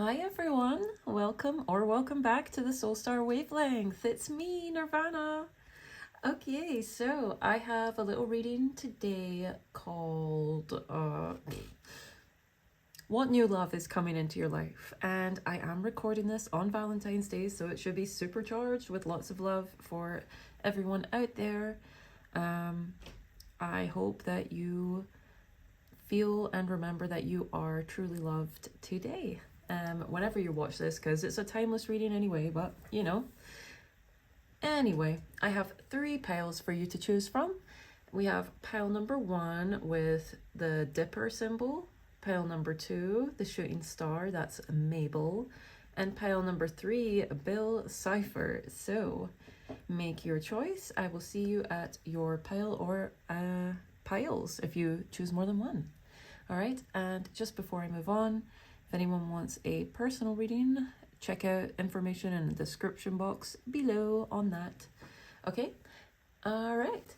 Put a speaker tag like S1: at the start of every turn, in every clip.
S1: Hi everyone, welcome back to the Soul Star Wavelength. It's me, Nirvana. Okay, so I have a little reading today called What New Love is Coming into Your Life? And I am recording this on Valentine's Day, so it should be supercharged with lots of love for everyone out there. I hope that you feel and remember that you are truly loved today. Whenever you watch this, because it's a timeless reading anyway, but you know. Anyway, I have 3 piles for you to choose from. We have pile number 1 with the dipper symbol, pile number 2, the shooting star, that's Mabel, and pile number 3, Bill Cipher. So make your choice. I will see you at your pile or piles if you choose more than one. All right, and just before I move on, if anyone wants a personal reading, check out information in the description box below on that. Okay, all right.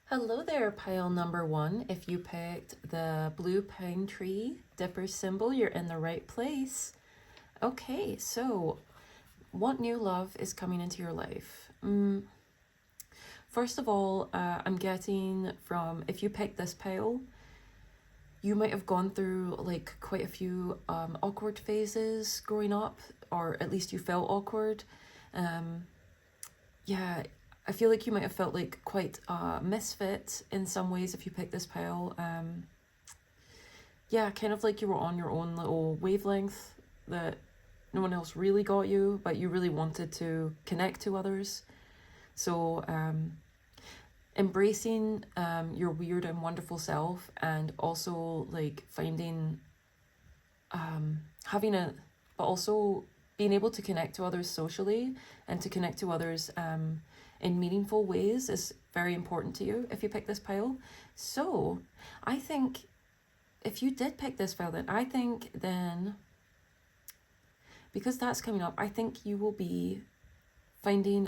S1: Hello there, pile number 1. If you picked the blue pine tree dipper symbol, you're in the right place. Okay, so what new love is coming into your life? First of all, I'm getting from, if you picked this pile, you might have gone through like quite a few awkward phases growing up, or at least you felt awkward. Yeah, I feel like you might have felt like quite misfit in some ways if you picked this pile. Yeah, kind of like you were on your own little wavelength that no one else really got you, but you really wanted to connect to others. So embracing your weird and wonderful self, and also like finding but also being able to connect to others socially and to connect to others in meaningful ways is very important to you if you pick this pile. So I think if you did pick this pile, then because that's coming up, I think you will be finding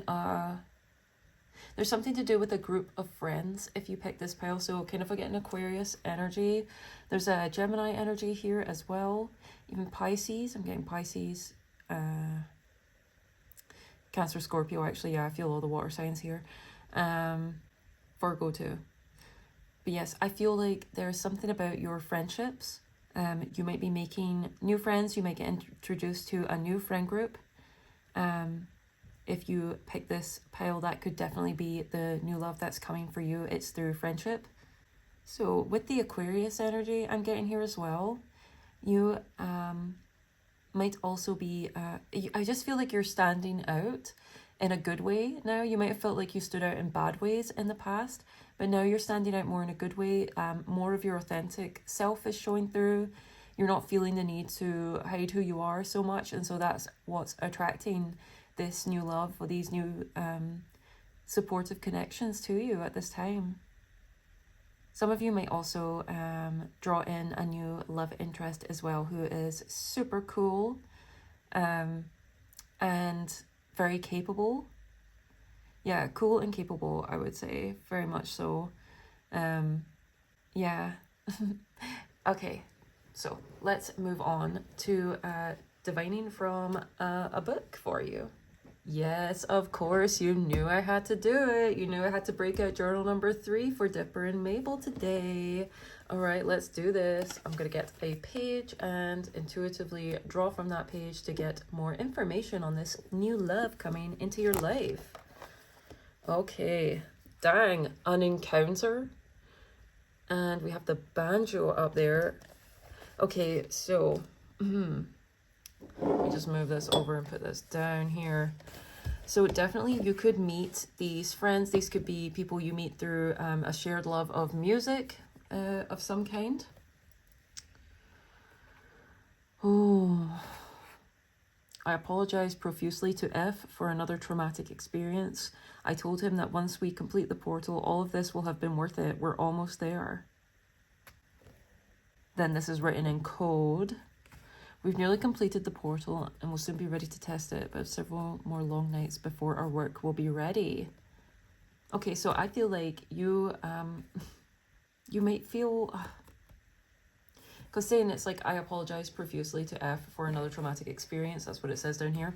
S1: there's something to do with a group of friends if you pick this pile. So kind of like an Aquarius energy. There's a Gemini energy here as well. Even Pisces. I'm getting Pisces. Cancer, Scorpio, actually. Yeah, I feel all the water signs here. Virgo too. But yes, I feel like there's something about your friendships. You might be making new friends. You might get introduced to a new friend group. If you pick this pile, that could definitely be the new love that's coming for you. It's through friendship. So with the Aquarius energy I'm getting here as well, you might also be, I just feel like you're standing out in a good way now. You might have felt like you stood out in bad ways in the past, but now you're standing out more in a good way. More of your authentic self is showing through. You're not feeling the need to hide who you are so much, and so that's what's attracting this new love, or these new supportive connections to you at this time. Some of you might also draw in a new love interest as well, who is super cool and very capable. Yeah, cool and capable, I would say, very much so. Yeah. Okay, so let's move on to divining from a book for you. Yes, of course, you knew I had to do it. You knew I had to break out journal number 3 for Dipper and Mabel today. All right, let's do this. I'm going to get a page and intuitively draw from that page to get more information on this new love coming into your life. Okay, dang, an encounter. And we have the banjo up there. Okay, so let me just move this over and put this down here. So definitely you could meet these friends. These could be people you meet through a shared love of music of some kind. Oh, I apologize profusely to F for another traumatic experience. I told him that once we complete the portal, all of this will have been worth it. We're almost there. Then this is written in code. We've nearly completed the portal and will soon be ready to test it, but several more long nights before our work will be ready. Okay, so I feel like you you might feel, because saying it's like, I apologize profusely to F for another traumatic experience. That's what it says down here.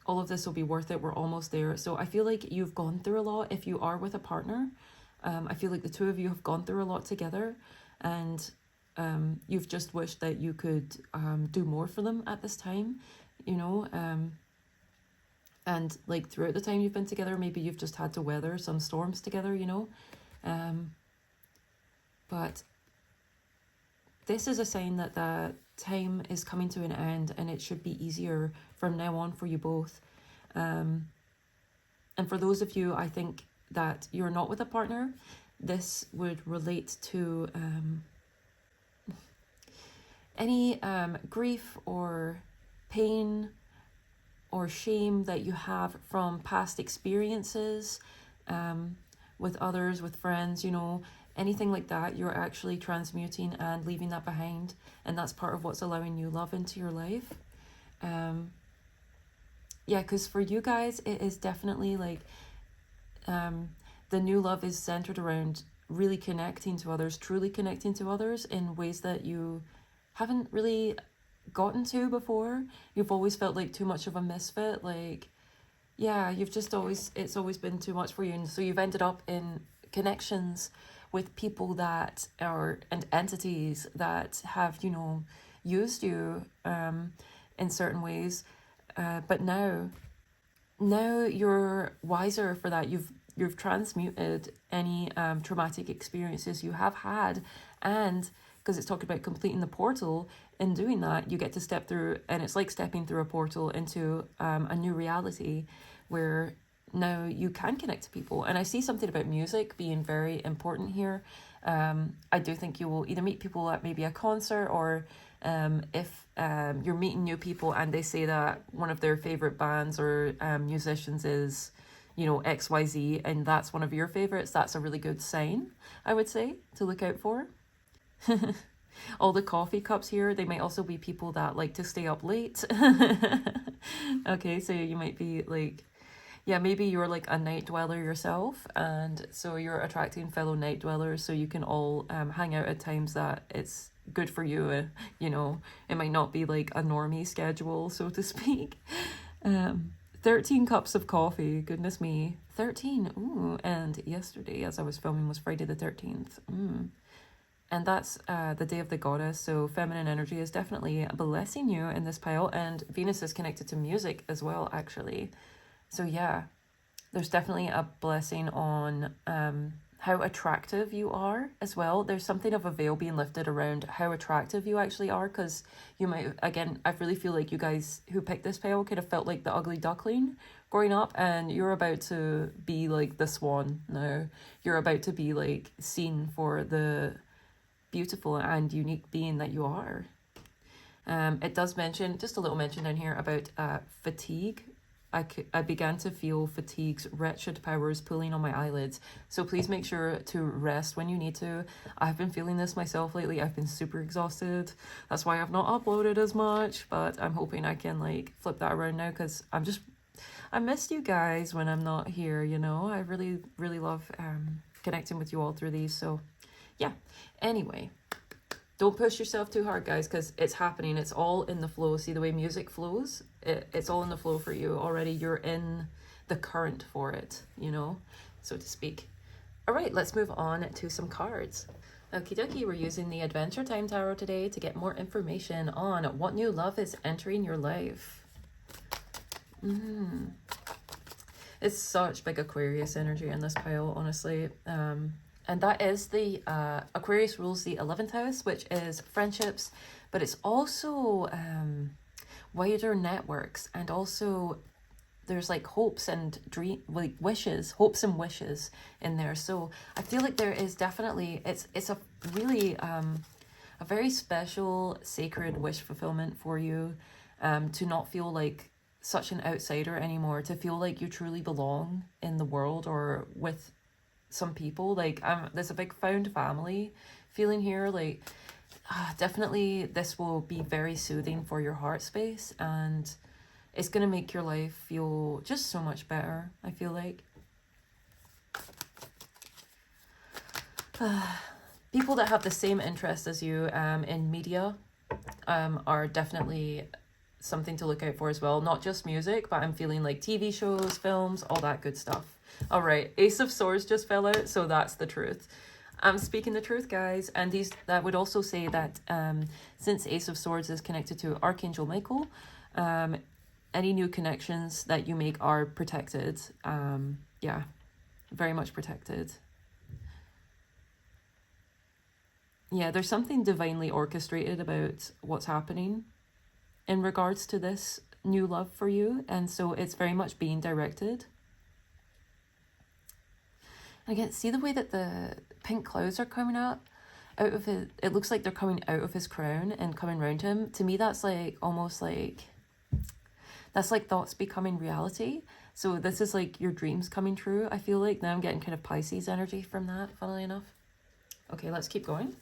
S1: All of this will be worth it. We're almost there. So I feel like you've gone through a lot if you are with a partner. I feel like the two of you have gone through a lot together, and you've just wished that you could do more for them at this time, you know. And like throughout the time you've been together, maybe you've just had to weather some storms together, you know. But this is a sign that that time is coming to an end, and it should be easier from now on for you both. And for those of you, I think, that you're not with a partner, this would relate to any grief or pain or shame that you have from past experiences with others, with friends, you know, anything like that. You're actually transmuting and leaving that behind, and that's part of what's allowing new love into your life. Yeah, because for you guys, it is definitely like the new love is centered around really connecting to others, truly connecting to others in ways that you haven't really gotten to before. You've always felt like too much of a misfit, like, yeah, you've just always, it's always been too much for you. And so you've ended up in connections with people that are, and entities that have, you know, used you in certain ways. But now you're wiser for that. You've transmuted any traumatic experiences you have had, and because it's talking about completing the portal, in doing that you get to step through, and it's like stepping through a portal into a new reality where now you can connect to people. And I see something about music being very important here. I do think you will either meet people at maybe a concert, or if you're meeting new people and they say that one of their favorite bands or musicians is, you know, XYZ, and that's one of your favorites, that's a really good sign, I would say, to look out for. All the coffee cups here, they might also be people that like to stay up late. Okay, so you might be like, yeah, maybe you're like a night dweller yourself, and so you're attracting fellow night dwellers, so you can all hang out at times that it's good for you. You know, it might not be like a normie schedule, so to speak. 13 cups of coffee, goodness me. 13, ooh, and yesterday as I was filming was Friday the 13th. And that's the day of the goddess, so feminine energy is definitely blessing you in this pile, and Venus is connected to music as well, actually. So yeah, there's definitely a blessing on how attractive you are as well. There's something of a veil being lifted around how attractive you actually are, because you might, again, I really feel like you guys who picked this pile kind of felt like the ugly duckling growing up, and you're about to be like the swan now. You're about to be like seen for the beautiful and unique being that you are. It does mention, just a little mention down here about fatigue. I began to feel fatigue's wretched powers pulling on my eyelids. So please make sure to rest when you need to. I've been feeling this myself lately. I've been super exhausted. That's why I've not uploaded as much, but I'm hoping I can like flip that around now, because I missed you guys when I'm not here, you know. I really, really love connecting with you all through these. So yeah, anyway, don't push yourself too hard, guys, because it's happening. It's all in the flow. See the way music flows? It's all in the flow for you already. You're in the current for it, you know, so to speak. All right, let's move on to some cards. Okie dokie, we're using the Adventure Time Tarot today to get more information on what new love is entering your life. It's such big Aquarius energy in this pile, honestly. And that is the Aquarius rules the 11th house, which is friendships, but it's also wider networks, and also there's like hopes and like wishes, hopes and wishes in there. So I feel like there is definitely, it's a really a very special sacred wish fulfillment for you, to not feel like such an outsider anymore, to feel like you truly belong in the world or with some people. Like there's a big found family feeling here. Like definitely this will be very soothing for your heart space, and it's going to make your life feel just so much better, I feel like. People that have the same interest as you in media are definitely something to look out for as well. Not just music, but I'm feeling like TV shows, films, all that good stuff. All right, Ace of Swords just fell out, so that's the truth. I'm speaking the truth, guys. And that would also say that since Ace of Swords is connected to Archangel Michael, any new connections that you make are protected. Yeah, very much protected. Yeah, there's something divinely orchestrated about what's happening in regards to this new love for you. And so it's very much being directed. Again, see the way that the pink clouds are coming out of it. It looks like they're coming out of his crown and coming around him. To me, that's like almost like, that's like thoughts becoming reality. So this is like your dreams coming true, I feel like. Now I'm getting kind of Pisces energy from that, funnily enough. Okay, let's keep going.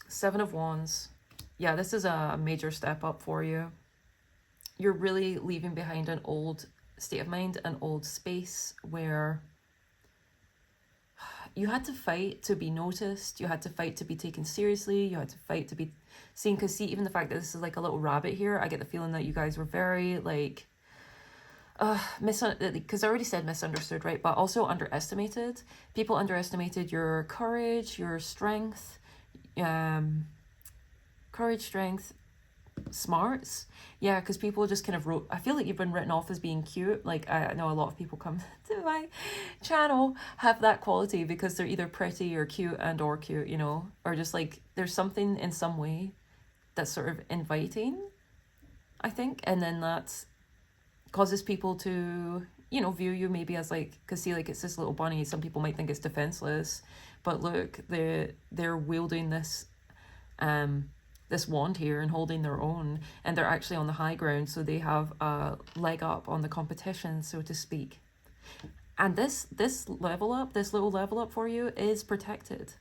S1: Seven of Wands. Yeah, this is a major step up for you. You're really leaving behind an old state of mind, an old space where you had to fight to be noticed, you had to fight to be taken seriously, you had to fight to be seen. Because see, even the fact that this is like a little rabbit here, I get the feeling that you guys were very like because I already said misunderstood, right? But also underestimated. People underestimated your courage, your strength, courage, strength, smarts. Yeah, because people just kind of wrote, I feel like you've been written off as being cute. Like I know a lot of people come to my channel have that quality because they're either pretty or cute or cute, you know, or just like there's something in some way that's sort of inviting, I think. And then that causes people to, you know, view you maybe as like, because see, like it's this little bunny, some people might think it's defenseless, but look, they're wielding this this wand here and holding their own, and they're actually on the high ground, so they have a leg up on the competition, so to speak. And this level up, this little level up for you is protected.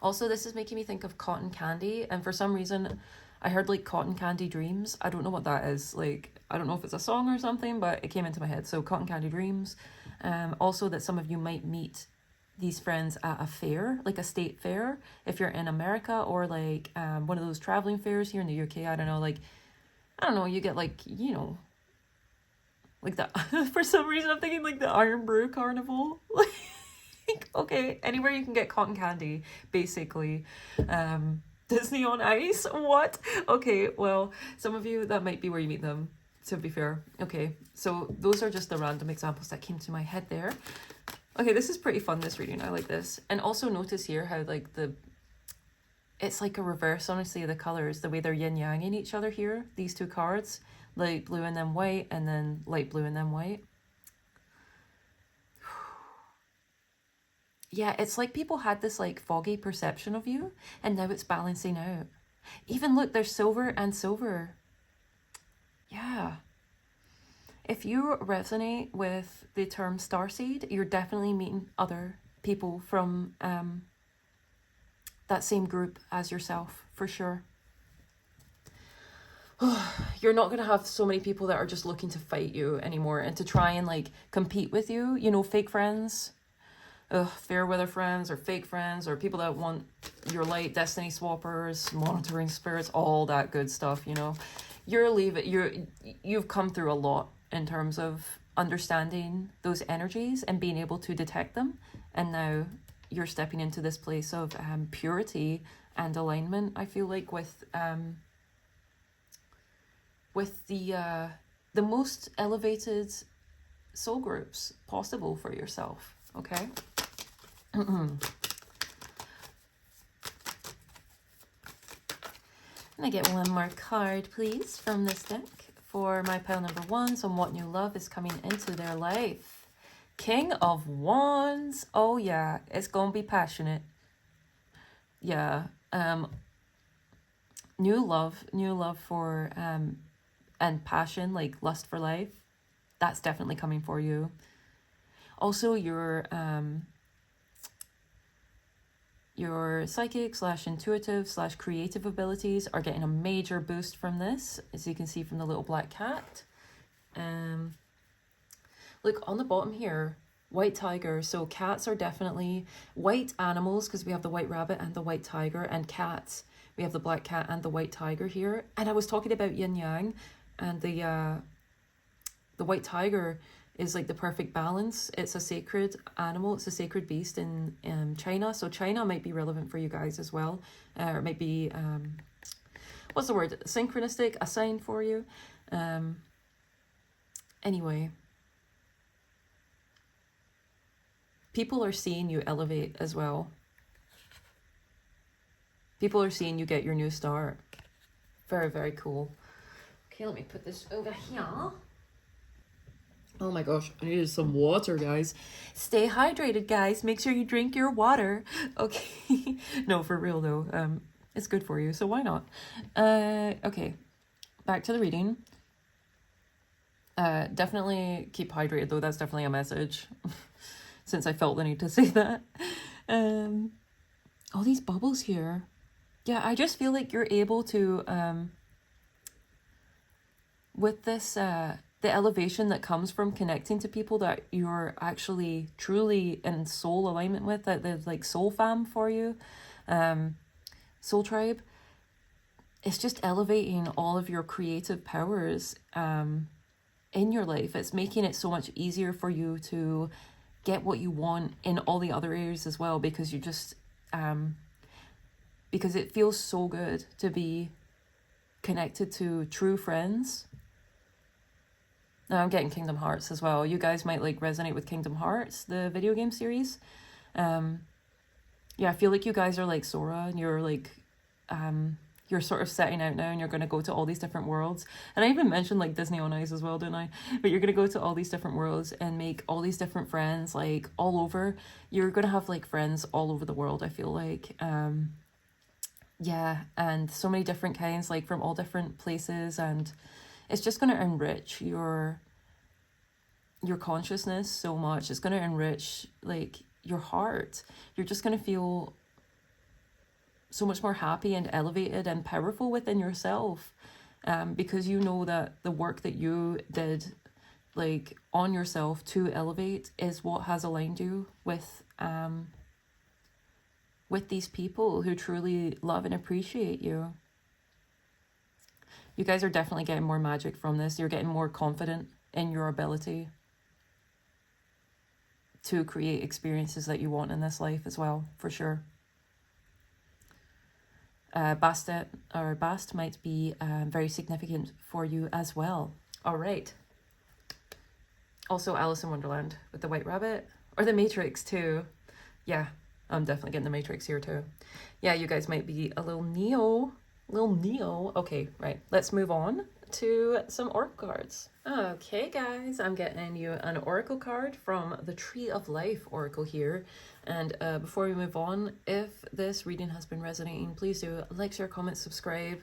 S1: Also, this is making me think of cotton candy, and for some reason I heard like cotton candy dreams. I don't know what that is. Like, I don't know if it's a song or something, but it came into my head. So cotton candy dreams. Also that some of you might meet these friends at a fair, like a state fair, if you're in America, or like one of those traveling fairs here in the UK. I don't know, like, I don't know, you get like, you know, like that. For some reason I'm thinking like the Iron Brew Carnival. Like, okay, anywhere you can get cotton candy, basically. Disney on Ice? What? Okay, well, some of you, that might be where you meet them, to be fair. Okay, so those are just the random examples that came to my head there. Okay, this is pretty fun, this reading. I like this. And also notice here how, like, it's like a reverse, honestly, of the colours, the way they're yin-yanging each other here, these two cards. Light blue and then white, and then light blue and then white. Yeah, it's like people had this like foggy perception of you, and now it's balancing out. Even look, there's silver and silver. Yeah. If you resonate with the term starseed, you're definitely meeting other people from that same group as yourself, for sure. You're not going to have so many people that are just looking to fight you anymore and to try and like compete with you, you know, fake friends. Fair weather friends or fake friends or people that want your light, destiny swappers, monitoring spirits, all that good stuff, you know. You've come through a lot in terms of understanding those energies and being able to detect them, and now you're stepping into this place of purity and alignment, I feel like, with the most elevated soul groups possible for yourself. Okay. Can I get one more card, please, from this deck for my pile number 1 on what new love is coming into their life? King of Wands. Oh yeah, it's gonna be passionate. Yeah. New love for and passion, like lust for life. That's definitely coming for you. Also, your Your psychic / intuitive / creative abilities are getting a major boost from this, as you can see from the little black cat. Look on the bottom here, white tiger. So cats are definitely white animals because we have the white rabbit and the white tiger, and cats. We have the black cat and the white tiger here. And I was talking about yin yang, and the white tiger is like the perfect balance. It's a sacred animal. It's a sacred beast in China. So China might be relevant for you guys as well. Or it might be, what's the word? Synchronistic, a sign for you. Anyway. People are seeing you elevate as well. People are seeing you get your new start. Very, very cool. Okay, let me put this over here. Oh my gosh, I needed some water, guys. Stay hydrated, guys. Make sure you drink your water. Okay. No, for real though. It's good for you, so why not? Okay, back to the reading. Definitely keep hydrated though. That's definitely a message. Since I felt the need to say that. All these bubbles here. Yeah, I just feel like you're able to, with this, the elevation that comes from connecting to people that you're actually truly in soul alignment with, that they're like soul fam for you, soul tribe. It's just elevating all of your creative powers in your life. It's making it so much easier for you to get what you want in all the other areas as well, because you just because it feels so good to be connected to true friends. Now I'm getting Kingdom Hearts as well. You guys might like resonate with Kingdom Hearts, the video game series. Yeah, I feel like you guys are like Sora, and you're like you're sort of setting out now, and you're going to go to all these different worlds. And I even mentioned like Disney on Ice as well, didn't I? But you're going to go to all these different worlds and make all these different friends, like all over. You're going to have like friends all over the world, I feel like. Yeah, and so many different kinds, like from all different places, and it's just going to enrich your consciousness so much. It's going to enrich like your heart. You're just going to feel so much more happy and elevated and powerful within yourself, because you know that the work that you did like on yourself to elevate is what has aligned you with these people who truly love and appreciate you. You guys are definitely getting more magic from this. You're getting more confident in your ability to create experiences that you want in this life as well, for sure. Bast might be very significant for you as well. All right. Also Alice in Wonderland with the White Rabbit, or the Matrix too. Yeah, I'm definitely getting the Matrix here too. Yeah, you guys might be a little Neo. Okay, right. Let's move on to some oracle cards. Okay, guys, I'm getting you an oracle card from the Tree of Life oracle here. And before we move on, if this reading has been resonating, please do like, share, comment, subscribe,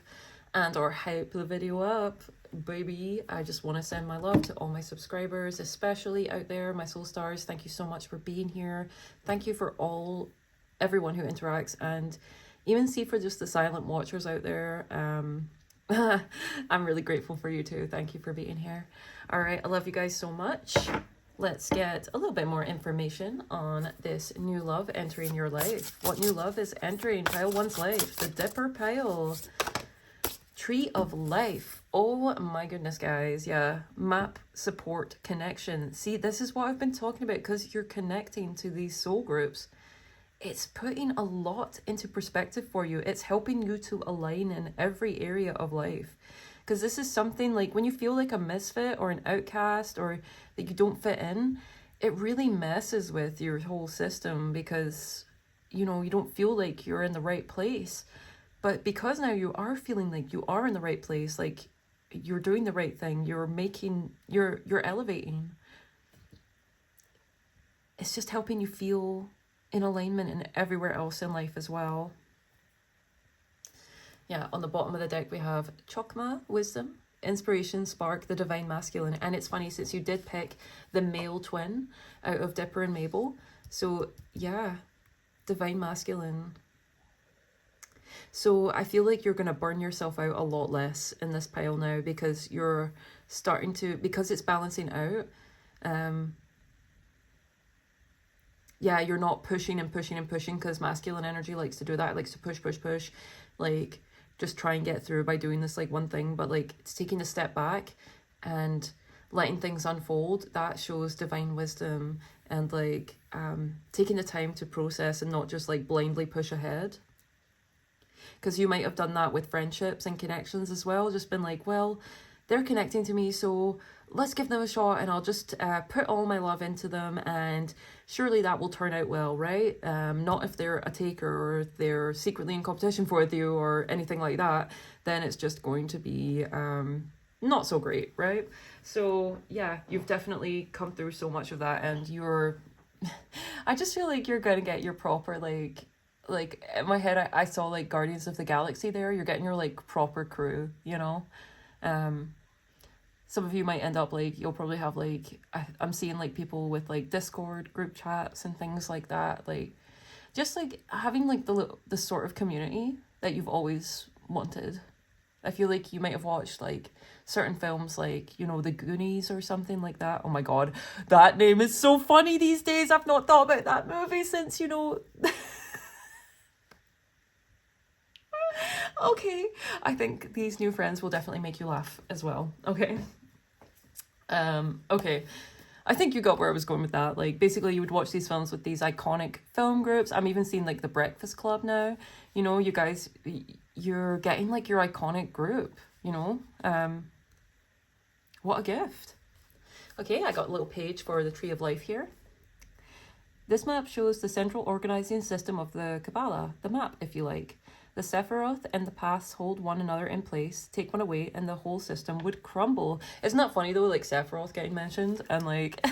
S1: and or hype the video up, baby. I just want to send my love to all my subscribers, especially out there, my soul stars. Thank you so much for being here. Thank you for everyone who interacts, and even for just the silent watchers out there. I'm really grateful for you too. Thank you for being here. All right, I love you guys so much. Let's get a little bit more information on this new love entering your life. What new love is entering pile one's life? The Dipper pile. Tree of Life. Oh my goodness, guys. Yeah, map, support, connection. See, this is what I've been talking about, because you're connecting to these soul groups. It's putting a lot into perspective for you. It's helping you to align in every area of life. Because this is something like when you feel like a misfit or an outcast, or that you don't fit in, it really messes with your whole system, because, you know, you don't feel like you're in the right place. But because now you are feeling like you are in the right place, like you're doing the right thing, you're elevating. It's just helping you feel in alignment in everywhere else in life as well. Yeah, on the bottom of the deck we have Chokma, Wisdom, Inspiration, Spark, the Divine Masculine. And it's funny, since you did pick the male twin out of Dipper and Mabel. So yeah, Divine Masculine. So I feel like you're going to burn yourself out a lot less in this pile now, because you're starting to, because it's balancing out. Yeah, you're not pushing and pushing and pushing, because masculine energy likes to do that. It likes to push, push, push. Like, just try and get through by doing this, like, one thing. But, like, it's taking a step back and letting things unfold. That shows divine wisdom and, like, taking the time to process and not just, like, blindly push ahead. Because you might have done that with friendships and connections as well. Just been like, well, they're connecting to me, so let's give them a shot, and I'll just put all my love into them, and surely that will turn out well, right? Not if they're a taker, or if they're secretly in competition with you or anything like that. Then it's just going to be not so great, right? So yeah, you've definitely come through so much of that, and you're I just feel like you're gonna get your proper, like in my head I saw like Guardians of the Galaxy there. You're getting your like proper crew, you know. Some of you might end up like, you'll probably have like, I'm seeing like people with like Discord group chats and things like that, like just like having like the sort of community that you've always wanted. I feel like you might have watched like certain films, like, you know, The Goonies or something like that. Oh my god, that name is so funny these days. I've not thought about that movie since, you know. Okay, I think these new friends will definitely make you laugh as well. Okay. Okay. I think you got where I was going with that. Like, basically, you would watch these films with these iconic film groups. I'm even seeing, like, The Breakfast Club now. You know, you guys, you're getting, like, your iconic group, you know? What a gift. Okay, I got a little page for the Tree of Life here. This map shows the central organizing system of the Kabbalah, the map, if you like. The Sephiroth and the paths hold one another in place. Take one away and the whole system would crumble. Isn't that funny though, like Sephiroth getting mentioned and like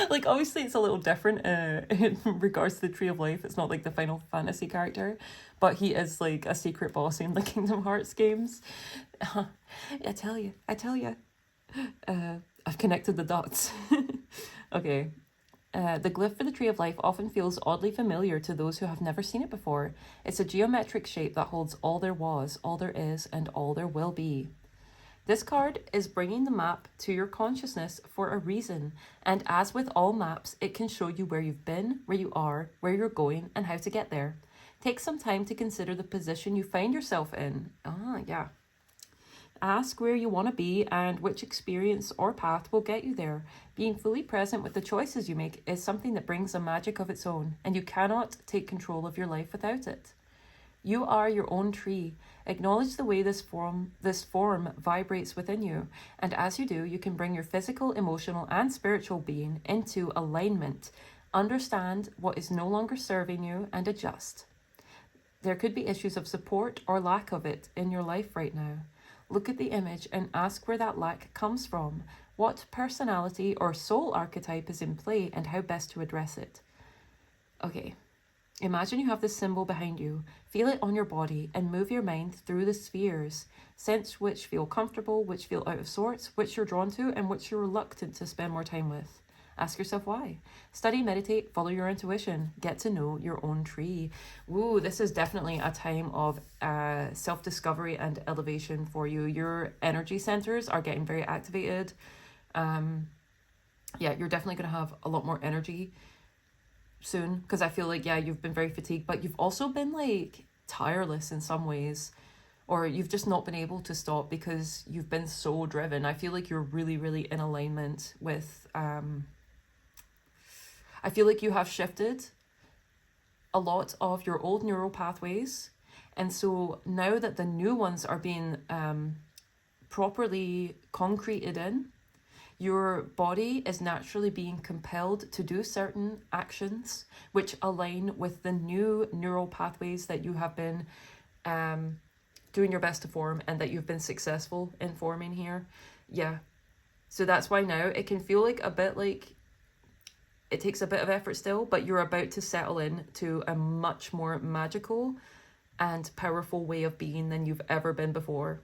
S1: like obviously it's a little different in regards to the Tree of Life. It's not like the Final Fantasy character, but he is like a secret boss in the Kingdom Hearts games. I tell you. I've connected the dots. Okay. The glyph for the Tree of Life often feels oddly familiar to those who have never seen it before. It's a geometric shape that holds all there was, all there is, and all there will be. This card is bringing the map to your consciousness for a reason, and as with all maps, it can show you where you've been, where you are, where you're going, and how to get there. Take some time to consider the position you find yourself in. Yeah. Ask where you want to be and which experience or path will get you there. Being fully present with the choices you make is something that brings a magic of its own, and you cannot take control of your life without it. You are your own tree. Acknowledge the way this form vibrates within you, and as you do, you can bring your physical, emotional, and spiritual being into alignment. Understand what is no longer serving you and adjust. There could be issues of support or lack of it in your life right now. Look at the image and ask where that lack comes from, what personality or soul archetype is in play, and how best to address it. Okay, imagine you have this symbol behind you. Feel it on your body and move your mind through the spheres. Sense which feel comfortable, which feel out of sorts, which you're drawn to, and which you're reluctant to spend more time with. Ask yourself why. Study, meditate, follow your intuition. Get to know your own tree. Woo, this is definitely a time of self-discovery and elevation for you. Your energy centers are getting very activated. Yeah, you're definitely going to have a lot more energy soon, because I feel like, yeah, you've been very fatigued, but you've also been like tireless in some ways, or you've just not been able to stop because you've been so driven. I feel like you're really, really in alignment with... I feel like you have shifted a lot of your old neural pathways. And so now that the new ones are being properly concreted in, your body is naturally being compelled to do certain actions which align with the new neural pathways that you have been doing your best to form and that you've been successful in forming here. Yeah. So that's why now it can feel like a bit like it takes a bit of effort still, but you're about to settle in to a much more magical and powerful way of being than you've ever been before.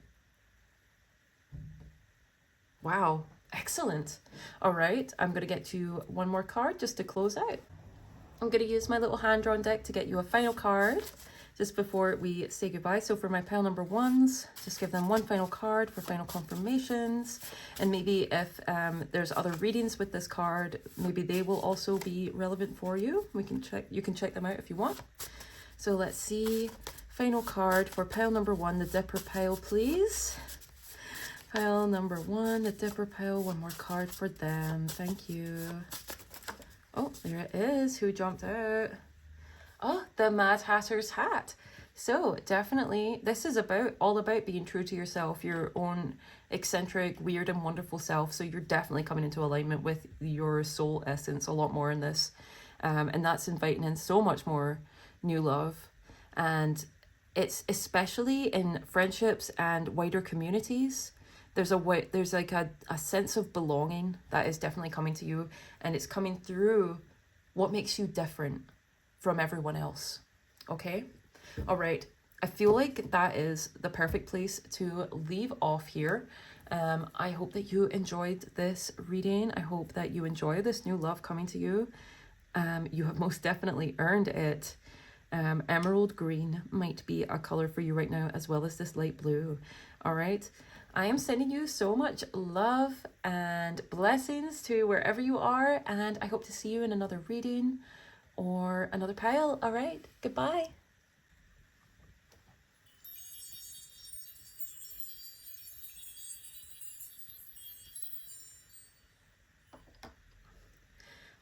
S1: Wow, excellent. All right, I'm going to get you one more card just to close out. I'm going to use my little hand-drawn deck to get you a final card just before we say goodbye. So for my pile number ones, just give them one final card for final confirmations. And maybe if there's other readings with this card, maybe they will also be relevant for you. You can check them out if you want. So let's see. Final card for pile number one, the Dipper pile, please. Pile number one, the Dipper pile. One more card for them. Thank you. Oh, there it is. Who jumped out? Oh, the Mad Hatter's hat. So definitely, this is all about being true to yourself, your own eccentric, weird and wonderful self. So you're definitely coming into alignment with your soul essence a lot more in this. And that's inviting in so much more new love. And it's especially in friendships and wider communities. There's like a sense of belonging that is definitely coming to you, and it's coming through what makes you different from everyone else. Okay? All right. I feel like that is the perfect place to leave off here. I hope that you enjoyed this reading. I hope that you enjoy this new love coming to you. You have most definitely earned it. Emerald green might be a color for you right now, as well as this light blue. All right. I am sending you so much love and blessings to wherever you are, and I hope to see you in another reading or another pile. All right. Goodbye.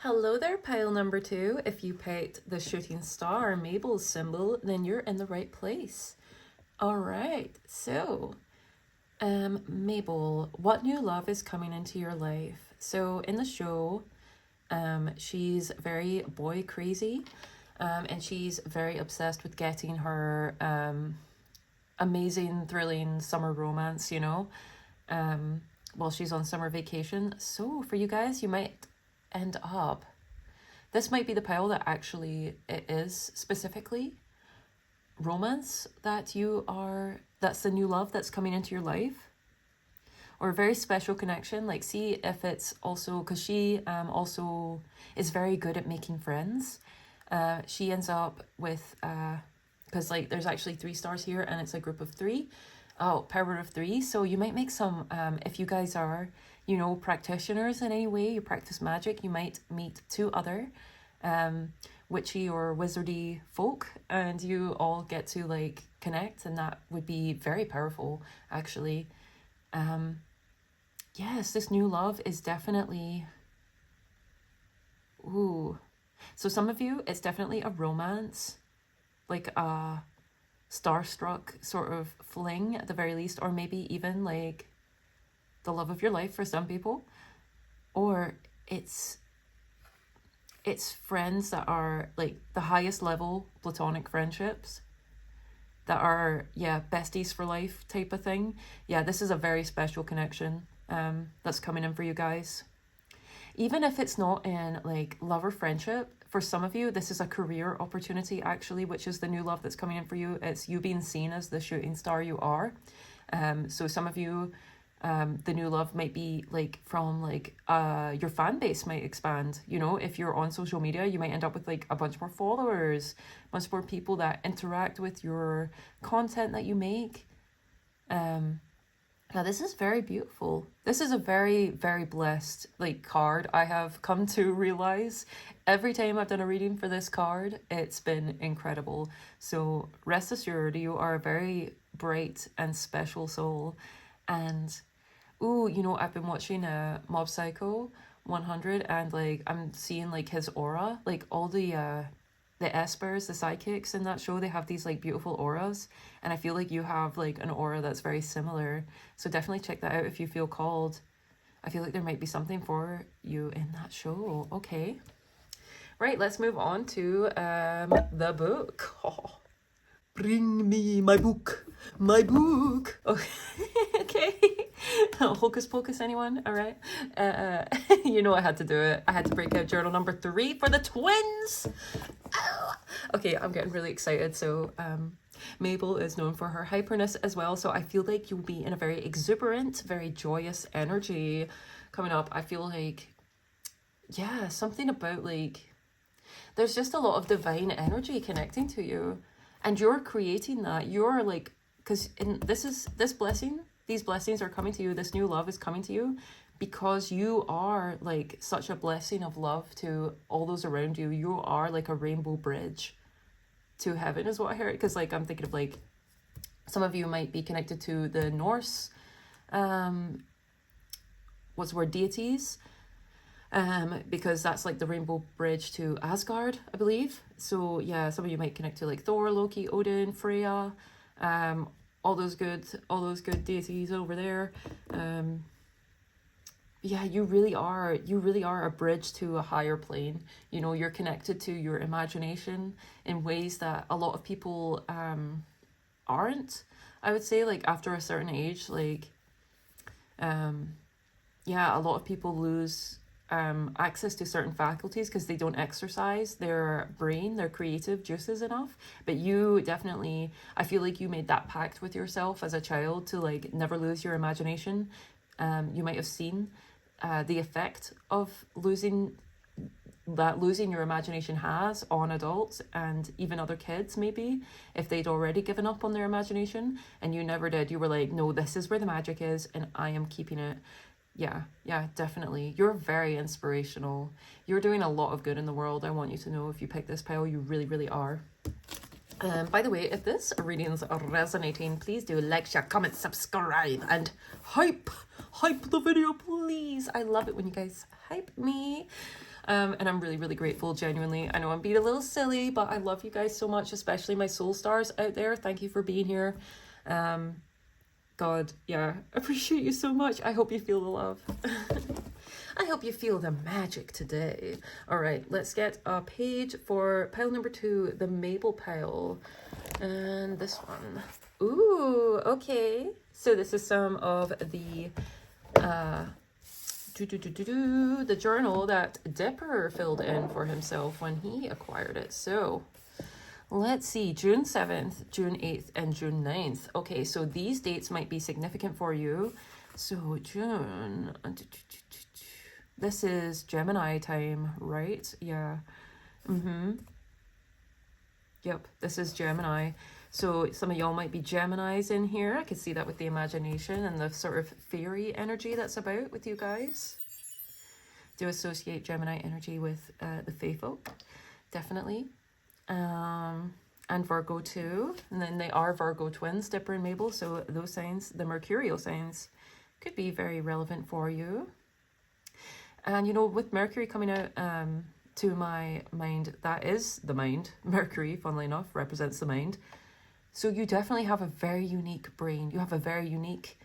S1: Hello there, pile number two. If you picked the shooting star, Mabel's symbol, then you're in the right place. All right, so, Mabel, what new love is coming into your life? So in the show, she's very boy crazy, and she's very obsessed with getting her amazing, thrilling summer romance, while she's on summer vacation. So for you guys, you might end up, this might be the pile that actually it is specifically romance that's the new love that's coming into your life, or a very special connection. Like, see if it's also, because she also is very good at making friends. She ends up with because like there's actually 3 stars here, and it's a group of 3. Oh, power of 3. So you might make some, if you guys are, practitioners in any way, you practice magic, you might meet 2 other witchy or wizardy folk, and you all get to like connect, and that would be very powerful, actually. Yes, this new love is definitely, ooh. So some of you, it's definitely a romance, like a starstruck sort of fling at the very least, or maybe even like the love of your life for some people, or it's friends that are like the highest level platonic friendships that are, yeah, besties for life type of thing. Yeah, this is a very special connection that's coming in for you guys. Even if it's not in like love or friendship, for some of you, this is a career opportunity actually, which is the new love that's coming in for you. It's you being seen as the shooting star you are. So some of you, the new love might be like from like your fan base might expand. If you're on social media, you might end up with like a bunch more followers, a bunch more people that interact with your content that you make. Now this is very beautiful. This is a very, very blessed like card. I have come to realize every time I've done a reading for this card, it's been incredible. So rest assured, you are a very bright and special soul. And ooh, I've been watching Mob Psycho 100, and like I'm seeing like his aura, like all the espers, the sidekicks in that show, they have these like beautiful auras, and I feel like you have like an aura that's very similar. So definitely check that out if you feel called. I feel like there might be something for you in that show. Okay. Right, let's move on to the book. Oh. Bring me my book. My book. Okay. Okay. Hocus pocus, anyone? All right. I had to do it. I had to break out journal number 3 for the twins. Oh. Okay, I'm getting really excited. So Mabel is known for her hyperness as well. So I feel like you'll be in a very exuberant, very joyous energy coming up. I feel like, yeah, something about like, there's just a lot of divine energy connecting to you, and you're creating that. You're like, because this blessing, these blessings are coming to you. This new love is coming to you because you are like such a blessing of love to all those around you. You are like a rainbow bridge to heaven, is what I heard. Because like I'm thinking of like, some of you might be connected to the Norse, what's the word, deities, because that's like the rainbow bridge to Asgard, I believe. So yeah, some of you might connect to like Thor, Loki, Odin, Freya, all those good deities over there. Yeah, you really are a bridge to a higher plane. You know, you're connected to your imagination in ways that a lot of people aren't. I would say, like, after a certain age, like, yeah, a lot of people lose access to certain faculties because they don't exercise their brain, their creative juices enough. But you definitely, I feel like you made that pact with yourself as a child to like never lose your imagination. You might have seen the effect of losing your imagination has on adults and even other kids, maybe if they'd already given up on their imagination and you never did. You were like, no, this is where the magic is and I am keeping it. Yeah, definitely. You're very inspirational. You're doing a lot of good in the world. I want you to know, if you pick this pile, you really, really are. By the way, if this reading's resonating, please do like, share, comment, subscribe, and hype the video, please. I love it when you guys hype me. And I'm really, really grateful, genuinely. I know I'm being a little silly, but I love you guys so much, especially my soul stars out there. Thank you for being here. God, yeah, appreciate you so much. I hope you feel the love. I hope you feel the magic today. All right, let's get a page for pile number 2, the Mabel pile. And this one. Ooh, okay. So this is some of the the journal that Dipper filled in for himself when he acquired it. So let's see, June 7th, June 8th, and June 9th. Okay, so these dates might be significant for you. So June, this is Gemini time, right? Yeah. Yep, this is Gemini. So some of y'all might be Geminis in here. I can see that with the imagination and the sort of fairy energy that's about with you guys. Do associate Gemini energy with the fae folk, definitely. And Virgo too. And then they are Virgo twins, Dipper and Mabel. So those signs, the mercurial signs, could be very relevant for you. And you know, with Mercury coming out to my mind, that is the mind. Mercury, funnily enough, represents the mind. So you definitely have a very unique brain. You have a very unique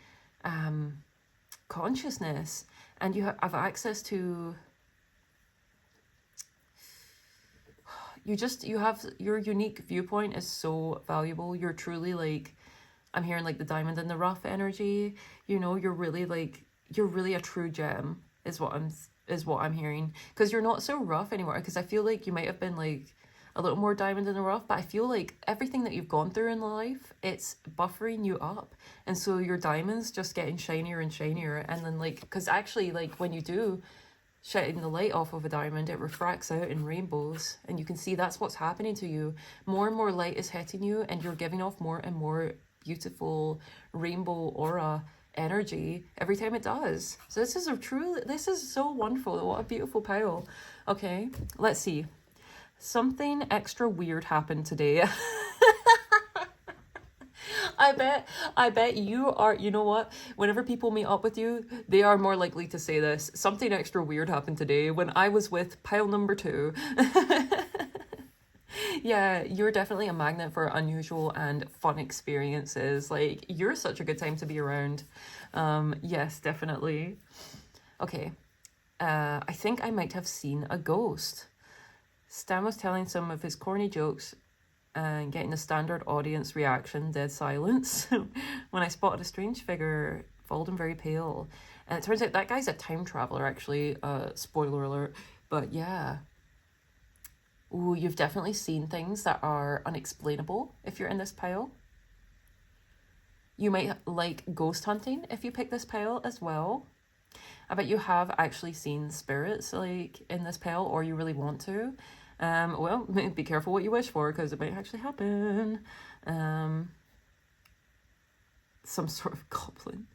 S1: consciousness, and you have access to, you have, your unique viewpoint is so valuable. You're truly like, I'm hearing like the diamond in the rough energy. You know, you're really a true gem is what I'm hearing, because you're not so rough anymore. Because I feel like you might have been like a little more diamond in the rough, but I feel like everything that you've gone through in life, it's buffering you up, and so your diamond's just getting shinier and shinier. And then like, because actually like when you do shine the light off of a diamond, it refracts out in rainbows, and you can see that's what's happening to you. More and more light is hitting you, and you're giving off more and more beautiful rainbow aura energy every time it does. So this is so wonderful. What a beautiful pile. Okay, let's see. Something extra weird happened today. I bet you are, you know what? Whenever people meet up with you, they are more likely to say this. Something extra weird happened today when I was with pile number 2. Yeah, you're definitely a magnet for unusual and fun experiences. Like, you're such a good time to be around. Yes, definitely. Okay. I think I might have seen a ghost. Stan was telling some of his corny jokes and getting the standard audience reaction, dead silence, when I spotted a strange figure, followed him very pale. And it turns out that guy's a time traveler, actually. Spoiler alert. But yeah. Ooh, you've definitely seen things that are unexplainable if you're in this pile. You might like ghost hunting if you pick this pile as well. I bet you have actually seen spirits like in this pile, or you really want to. Well, be careful what you wish for, because it might actually happen. Some sort of goblin.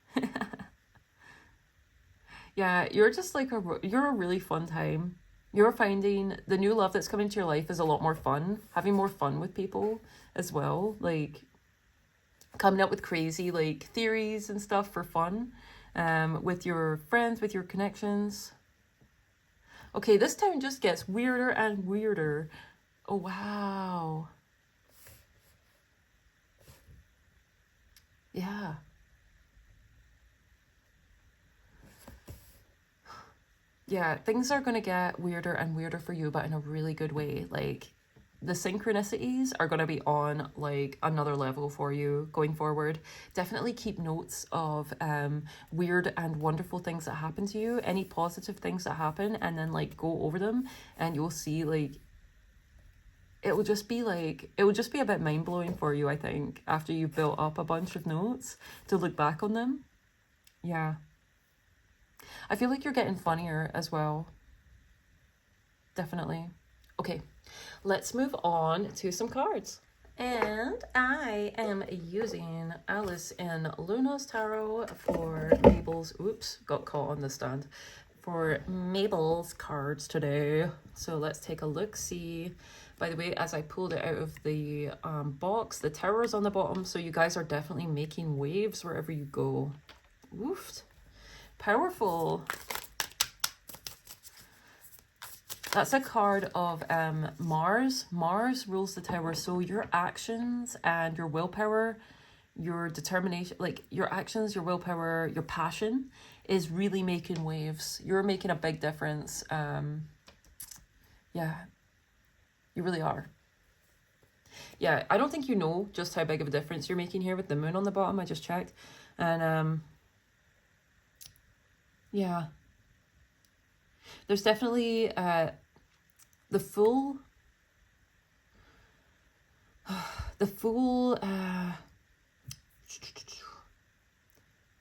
S1: Yeah, you're just like you're a really fun time. You're finding the new love that's coming to your life is a lot more fun, having more fun with people as well, like coming up with crazy like theories and stuff for fun, with your friends, with your connections. Okay, this town just gets weirder and weirder. Oh, wow. Yeah. Yeah, things are going to get weirder and weirder for you, but in a really good way. Like, the synchronicities are going to be on like another level for you going forward. Definitely keep notes of weird and wonderful things that happen to you, any positive things that happen, and then like go over them, and you'll see like it will just be a bit mind-blowing for you, I think, after you've built up a bunch of notes to look back on them. Yeah. I feel like you're getting funnier as well. Definitely. Okay, let's move on to some cards. And I am using Alice in Luna's Tarot for Mabel's, oops, got caught on the stand, for Mabel's cards today. So let's take a look, see. By the way, as I pulled it out of the box, the tower is on the bottom, so you guys are definitely making waves wherever you go. Woofed. Powerful. That's a card of Mars. Mars rules the tower, so your actions and your willpower, your determination, like your actions, your willpower, your passion is really making waves. You're making a big difference. Yeah, you really are. Yeah, I don't think you know just how big of a difference you're making here with the moon on the bottom. I just checked. And yeah. There's definitely the full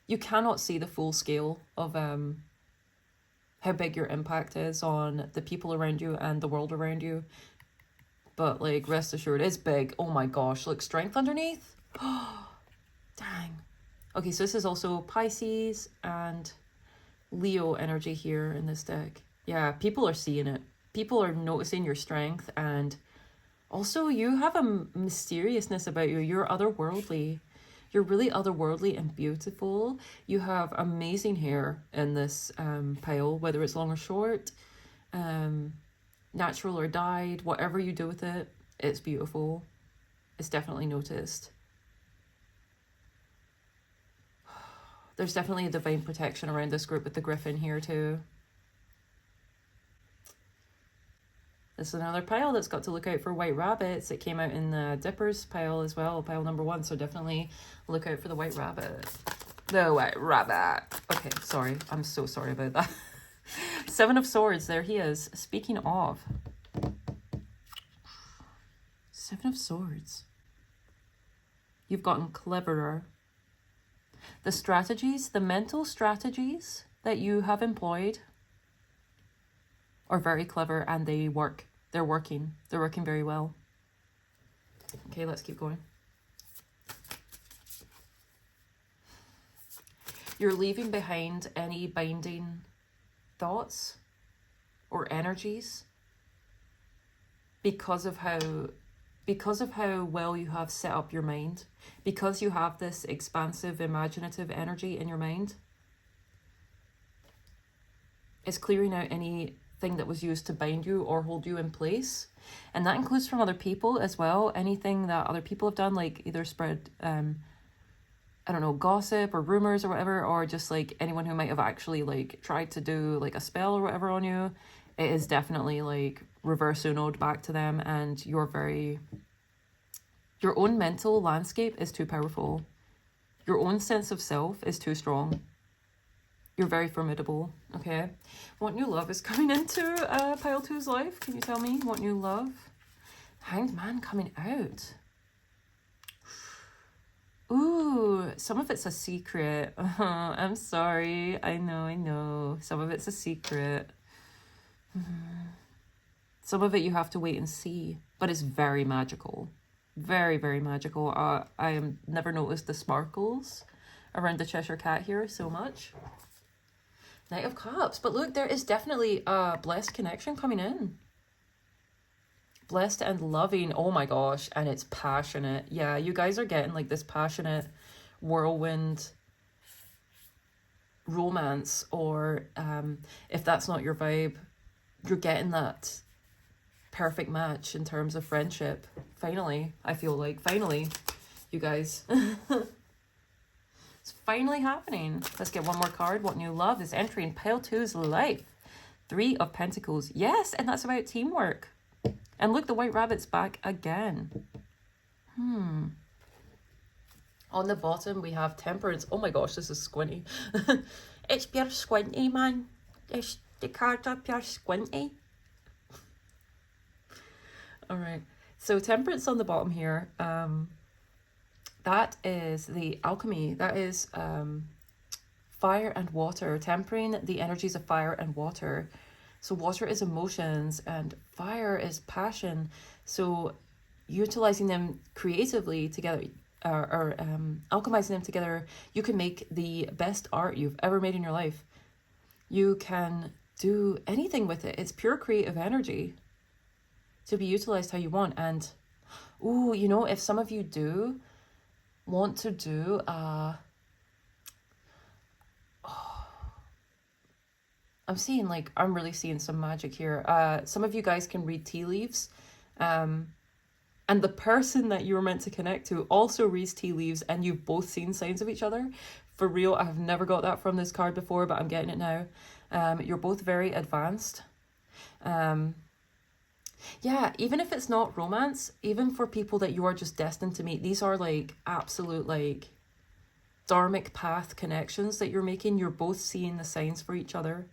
S1: you cannot see the full scale of how big your impact is on the people around you and the world around you. But like, rest assured, it's big. Oh my gosh, look, strength underneath. Dang. Okay, so this is also Pisces and Leo energy here in this deck. Yeah, people are seeing it. People are noticing your strength, and also you have a mysteriousness about you. You're otherworldly. You're really otherworldly and beautiful. You have amazing hair in this pile, whether it's long or short, natural or dyed, whatever you do with it, it's beautiful. It's definitely noticed. There's definitely a divine protection around this group with the griffin here too. This is another pile that's got to look out for white rabbits. It came out in the Dippers pile as well, pile number 1, so definitely look out for the white rabbit. The white rabbit. Okay, sorry. I'm so sorry about that. 7 of Swords, there he is. Speaking of. 7 of Swords. You've gotten cleverer. The strategies, the mental strategies that you have employed are very clever, and they work. They're working. They're working very well. Okay, let's keep going. You're leaving behind any binding thoughts or energies because of how well you have set up your mind, because you have this expansive, imaginative energy in your mind. It's clearing out anything that was used to bind you or hold you in place. And that includes from other people as well. Anything that other people have done, like either spread, I don't know, gossip or rumors or whatever, or just like anyone who might have actually like tried to do like a spell or whatever on you. It is definitely like reverse unoed back to them, and your own mental landscape is too powerful. Your own sense of self is too strong. You're very formidable, okay? What new love is coming into pile 2's life? Can you tell me what new love? Hanged Man coming out. Ooh, some of it's a secret. I'm sorry. I know. Some of it's a secret. Some of it you have to wait and see, but it's very magical. Very, very magical. I have never noticed the sparkles around the Cheshire Cat here so much. Knight of Cups. But look, there is definitely a blessed connection coming in. Blessed and loving. Oh my gosh. And it's passionate. Yeah, you guys are getting like this passionate whirlwind romance. Or if that's not your vibe, you're getting that perfect match in terms of friendship. Finally, I feel like. Finally, you guys. It's finally happening. Let's get one more card. What new love is entering Pile 2's life? 3 of Pentacles. Yes, and that's about teamwork. And look, the White Rabbit's back again. On the bottom, we have Temperance. Oh my gosh, this is squinty. It's pure squinty, man. The cards are pure squinty. All right. So Temperance on the bottom here. That is the alchemy. That is fire and water, tempering the energies of fire and water. So water is emotions and fire is passion. So utilizing them creatively together, or alchemizing them together, you can make the best art you've ever made in your life. You can do anything with it. It's pure creative energy to be utilized how you want. And ooh, you know, if some of you do want to do I'm really seeing some magic here. Some of you guys can read tea leaves, and the person that you were meant to connect to also reads tea leaves, and you've both seen signs of each other. For real, I have never got that from this card before, but I'm getting it now. You're both very advanced. Yeah, even if it's not romance, even for people that you are just destined to meet, these are like absolute like dharmic path connections that you're making. You're both seeing the signs for each other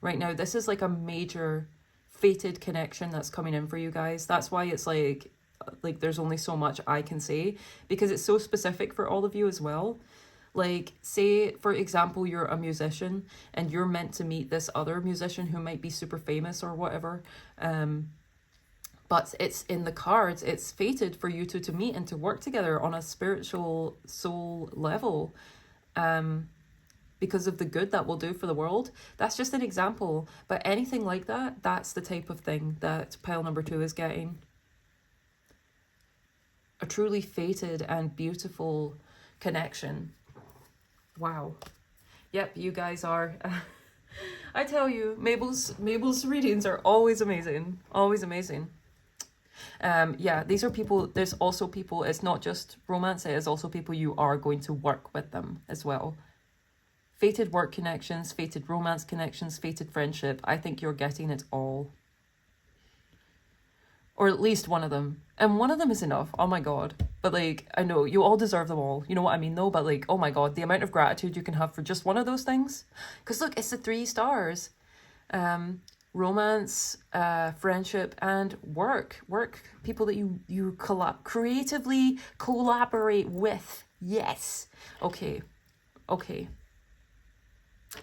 S1: right now. This is like a major fated connection that's coming in for you guys. That's why it's like there's only so much I can say, because it's so specific for all of you as well. Like, say, for example, you're a musician and you're meant to meet this other musician who might be super famous or whatever. But it's in the cards, it's fated for you two to meet and to work together on a spiritual soul level. Because of the good that will do for the world. That's just an example. But anything like that, that's the type of thing that pile number 2 is getting. A truly fated and beautiful connection. Wow. Yep, you guys are. I tell you, Mabel's readings are always amazing. Always amazing. Yeah, these are people, there's also people, it's not just romance, it is also people you are going to work with them as well. Fated work connections, fated romance connections, fated friendship. I think you're getting it all. Or at least one of them. And one of them is enough. Oh my god. But like, I know, you all deserve them all. You know what I mean though? But like, oh my god, the amount of gratitude you can have for just one of those things. Because look, it's the 3 stars. Romance, friendship, and work. Work, people that you creatively collaborate with. Yes. Okay.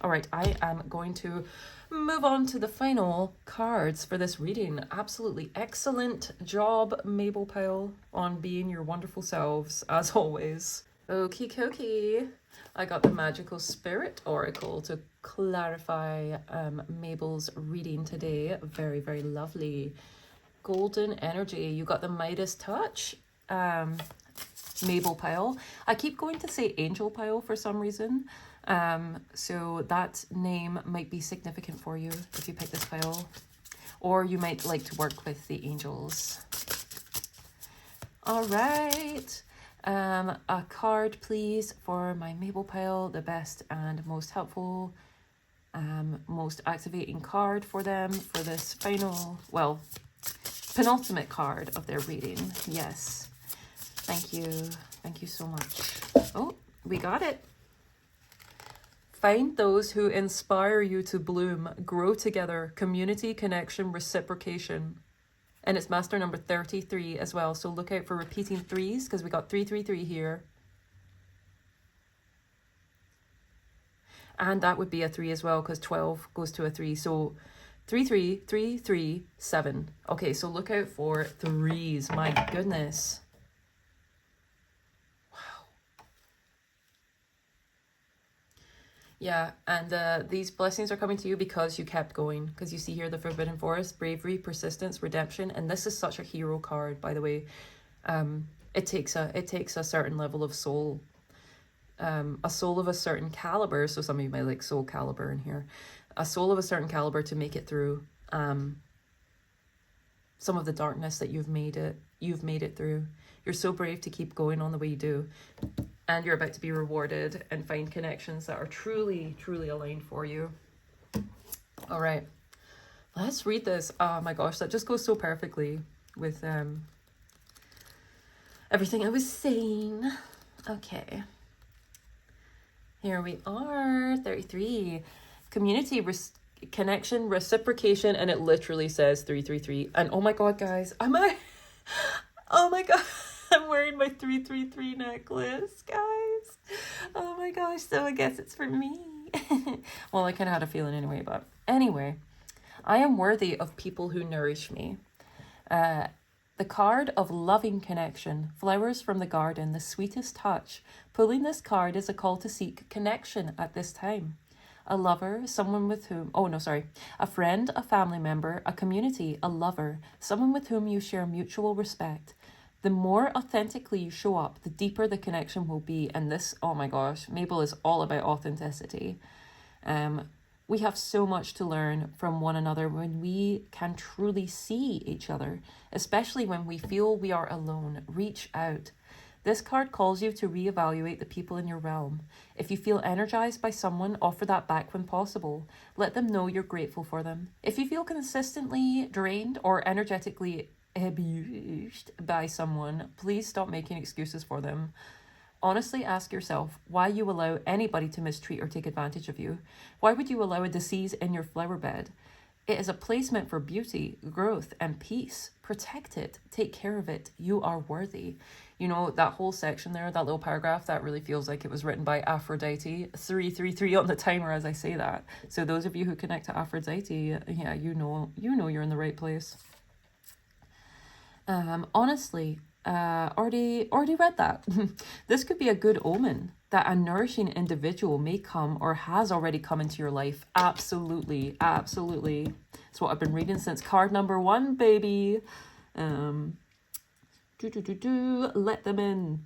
S1: All right, I am going to move on to the final cards for this reading. Absolutely excellent job, Mabel Pyle, on being your wonderful selves, as always. Okie dokie. I got the Magical Spirit Oracle to clarify Mabel's reading today. Very, very lovely. Golden Energy. You got the Midas Touch, Mabel Pyle. I keep going to say Angel Pyle for some reason. So that name might be significant for you if you pick this pile, or you might like to work with the angels. All right, a card please for my Mabel pile, the best and most helpful, most activating card for them for this final, well, penultimate card of their reading. Yes, thank you so much. Oh, we got it. Find those who inspire you to bloom, grow together, community, connection, reciprocation. And it's master number 33 as well. So look out for repeating 3s because we got 333 here. And that would be a 3 as well because 12 goes to a 3. So 33337. Okay, so look out for threes. My goodness. Wow. Yeah, and these blessings are coming to you because you kept going. Because you see here the Forbidden Forest, bravery, persistence, redemption, and this is such a hero card, by the way. It takes a certain level of soul, a soul of a certain caliber. So some of you might like soul caliber in here, a soul of a certain caliber to make it through some of the darkness that you've made it through. You're so brave to keep going on the way you do, and you're about to be rewarded and find connections that are truly, truly aligned for you. All right, let's read this. Oh my gosh, that just goes so perfectly with everything I was saying. Okay. Here we are, 33. Community, connection, reciprocation, and it literally says 333. And oh my god, guys, oh my god, I'm wearing my 333 necklace, guys. Oh my gosh, so I guess it's for me. Well, I kind of had a feeling anyway, but anyway. I am worthy of people who nourish me. The card of loving connection, flowers from the garden, the sweetest touch. Pulling this card is a call to seek connection at this time. A lover, someone with whom, a friend, a family member, a community, a lover, someone with whom you share mutual respect. The more authentically you show up, the deeper the connection will be. And this, oh my gosh, Mabel is all about authenticity. We have so much to learn from one another when we can truly see each other, especially when we feel we are alone. Reach out. This card calls you to reevaluate the people in your realm. If you feel energized by someone, offer that back when possible. Let them know you're grateful for them. If you feel consistently drained or energetically abused by someone, please stop making excuses for them. Honestly ask yourself why you allow anybody to mistreat or take advantage of you. Why would you allow a disease in your flower bed? It is a placement for beauty, growth, and peace. Protect it. Take care of it. You are worthy. You know, that whole section there, that little paragraph, that really feels like it was written by Aphrodite. 333 on the timer as I say that. So those of you who connect to Aphrodite, yeah, you know you're in the right place. Honestly, already read that. This could be a good omen that a nourishing individual may come or has already come into your life. Absolutely. It's what I've been reading since card number 1, baby. Let them in.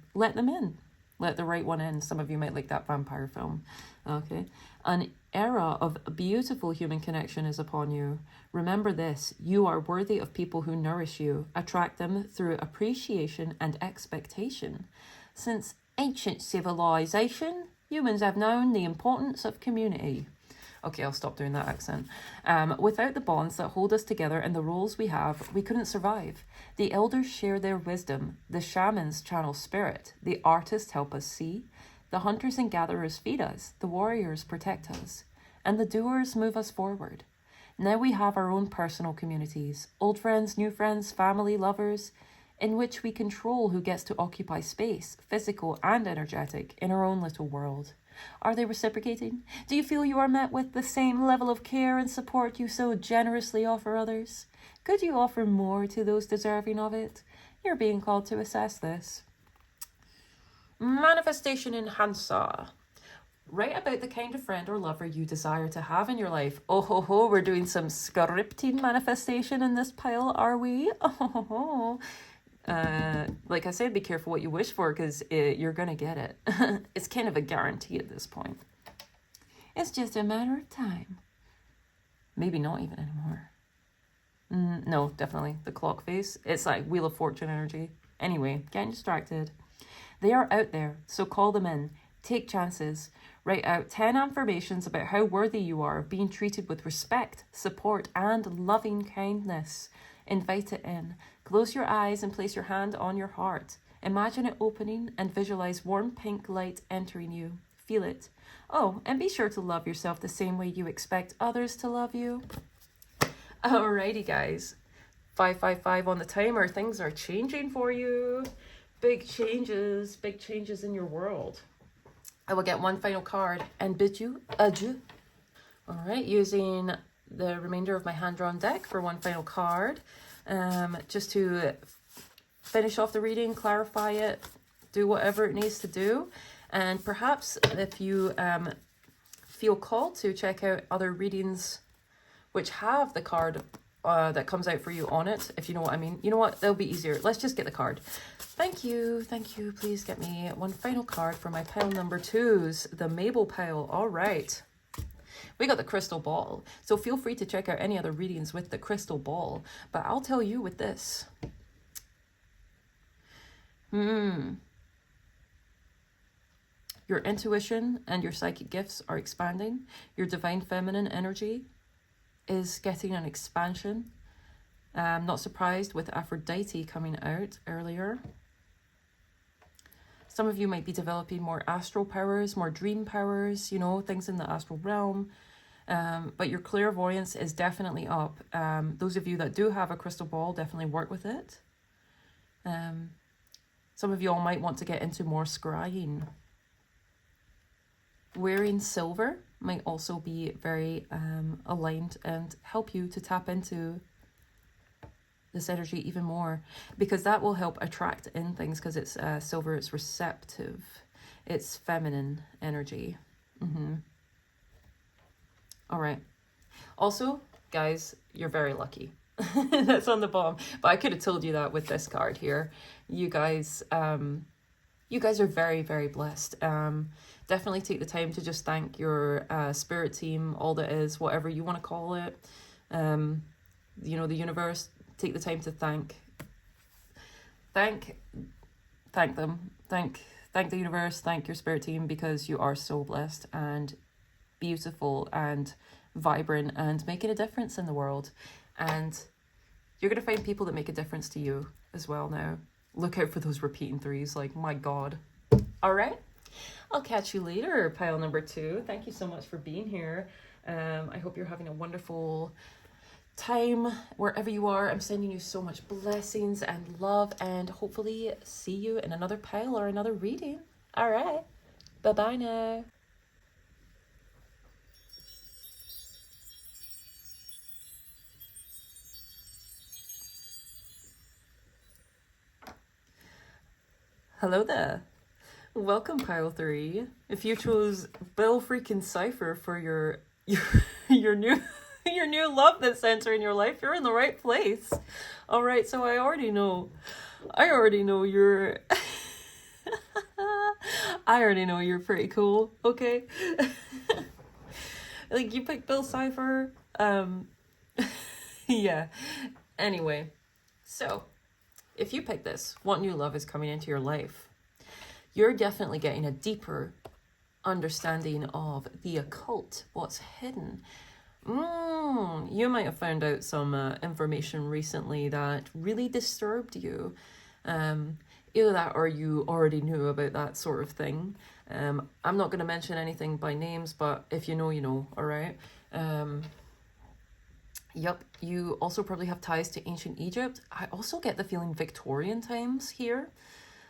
S1: Let the right one in. Some of you might like that vampire film. Okay. An era of beautiful human connection is upon you. Remember this, you are worthy of people who nourish you. Attract them through appreciation and expectation. Since ancient civilization, humans have known the importance of community. Okay, I'll stop doing that accent. Without the bonds that hold us together and the roles we have, we couldn't survive. The elders share their wisdom. The shamans channel spirit. The artists help us see. The hunters and gatherers feed us. The warriors protect us. And the doers move us forward. Now we have our own personal communities. Old friends, new friends, family, lovers, in which we control who gets to occupy space, physical and energetic, in our own little world. Are they reciprocating? Do you feel you are met with the same level of care and support you so generously offer others? Could you offer more to those deserving of it? You're being called to assess this. Manifestation enhancer. Write about the kind of friend or lover you desire to have in your life. Oh ho ho, we're doing some scripted manifestation in this pile, are we? Oh ho ho. Like I said, be careful what you wish for because you're going to get it. It's kind of a guarantee at this point. It's just a matter of time. Maybe not even anymore. No, definitely. The clock face. It's like Wheel of Fortune energy. Anyway, getting distracted. They are out there, so call them in. Take chances. Write out 10 affirmations about how worthy you are of being treated with respect, support, and loving kindness. Invite it in. Close your eyes and place your hand on your heart. Imagine it opening and visualize warm pink light entering you. Feel it. Oh, and be sure to love yourself the same way you expect others to love you. Alrighty, guys. 555 on the timer. Things are changing for you. Big changes in your world. I will get one final card and bid you adieu. All right, using the remainder of my hand-drawn deck for one final card, just to finish off the reading, clarify it, do whatever it needs to do. And perhaps if you feel called to check out other readings which have the card that comes out for you on it, if you know what I mean. You know what? That'll be easier. Let's just get the card. Thank you. Thank you. Please get me one final card for my pile number 2s, the Mabel pile. All right. We got the crystal ball. So feel free to check out any other readings with the crystal ball. But I'll tell you with this. Your intuition and your psychic gifts are expanding. Your divine feminine energy is getting an expansion. I'm not surprised with Aphrodite coming out earlier. Some of you might be developing more astral powers, more dream powers, you know, things in the astral realm. But your clairvoyance is definitely up. Those of you that do have a crystal ball, definitely work with it. Some of you all might want to get into more scrying. Wearing silver might also be very aligned and help you to tap into this energy even more, because that will help attract in things, because it's silver, it's receptive, it's feminine energy. All right. Also, guys, you're very lucky. That's on the bottom, but I could have told you that with this card here. You guys are very, very blessed. Definitely take the time to just thank your spirit team, all that is, whatever you want to call it. You know, the universe. Take the time to thank them. Thank the universe. Thank your spirit team, because you are so blessed and beautiful and vibrant and making a difference in the world. And you're going to find people that make a difference to you as well now. Look out for those repeating 3s, like, my God. All right. I'll catch you later, pile number 2. Thank you so much for being here. I hope you're having a wonderful time wherever you are. I'm sending you so much blessings and love, and hopefully see you in another pile or another reading. All right. Bye-bye now. Hello there. Welcome, pile 3. If you chose Bill freaking Cipher for your new love that's entering your life, you're in the right place. All right, so I already know you're I already know you're pretty cool. Okay. Like, you picked Bill Cipher. Yeah. Anyway, so if you pick this, what new love is coming into your life? You're definitely getting a deeper understanding of the occult, what's hidden. You might have found out some information recently that really disturbed you. Either that or you already knew about that sort of thing. I'm not going to mention anything by names, but if you know, you know, all right? Yep, you also probably have ties to ancient Egypt. I also get the feeling Victorian times here.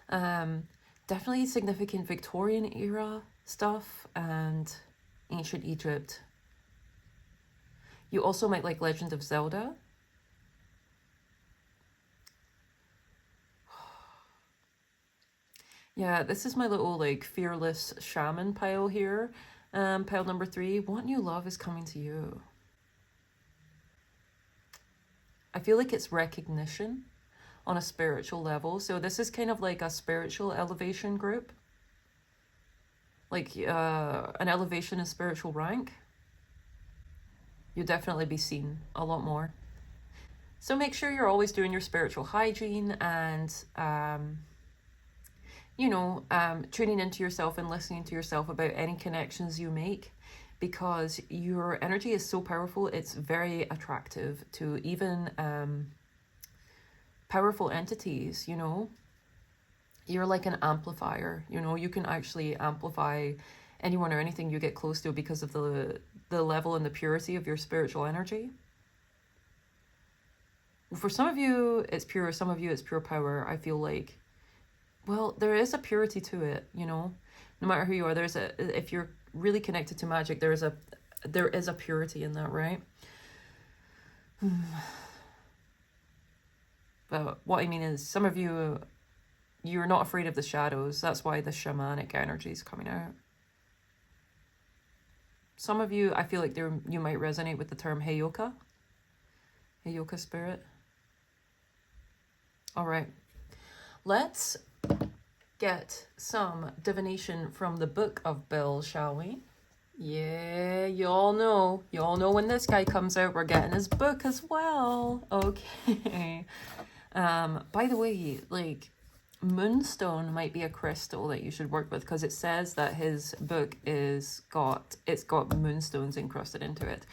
S1: Definitely significant Victorian era stuff and ancient Egypt. You also might like Legend of Zelda. Yeah, this is my little, like, fearless shaman pile here. Pile number 3. What new love is coming to you? I feel like it's recognition on a spiritual level. So this is kind of like a spiritual elevation group. Like an elevation in spiritual rank. You'll definitely be seen a lot more. So make sure you're always doing your spiritual hygiene and, tuning into yourself and listening to yourself about any connections you make, because your energy is so powerful. It's very attractive to even powerful entities, you know. You're like an amplifier, you know. You can actually amplify anyone or anything you get close to because of the level and the purity of your spiritual energy. For some of you, it's pure. Some of you, it's pure power. I feel like, well, there is a purity to it, you know. No matter who you are, if you're really connected to magic, there is a purity in that, right? But what I mean is, some of you, you're not afraid of the shadows. That's why the shamanic energy is coming out. Some of you, I feel like you might resonate with the term Heyoka. Heyoka spirit. All right. Let's get some divination from the Book of Bill, shall we? Yeah, you all know when this guy comes out, we're getting his book as well. Okay. By the way, like, moonstone might be a crystal that you should work with, because it says that his book it's got moonstones encrusted into it.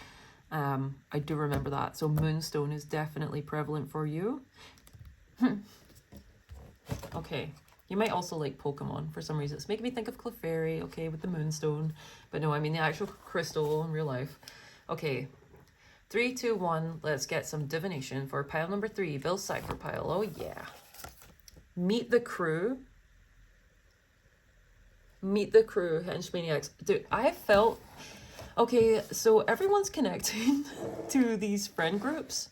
S1: I do remember that. So moonstone is definitely prevalent for you. Okay. You might also like Pokemon for some reason. It's making me think of Clefairy, okay, with the moonstone. But no, I mean the actual crystal in real life. Okay. 3, 2, 1. Let's get some divination for pile number 3. Bill's Cipher pile. Oh, yeah. Meet the crew. Meet the crew, Henchmaniacs. Dude, I felt... Okay, so everyone's connecting to these friend groups.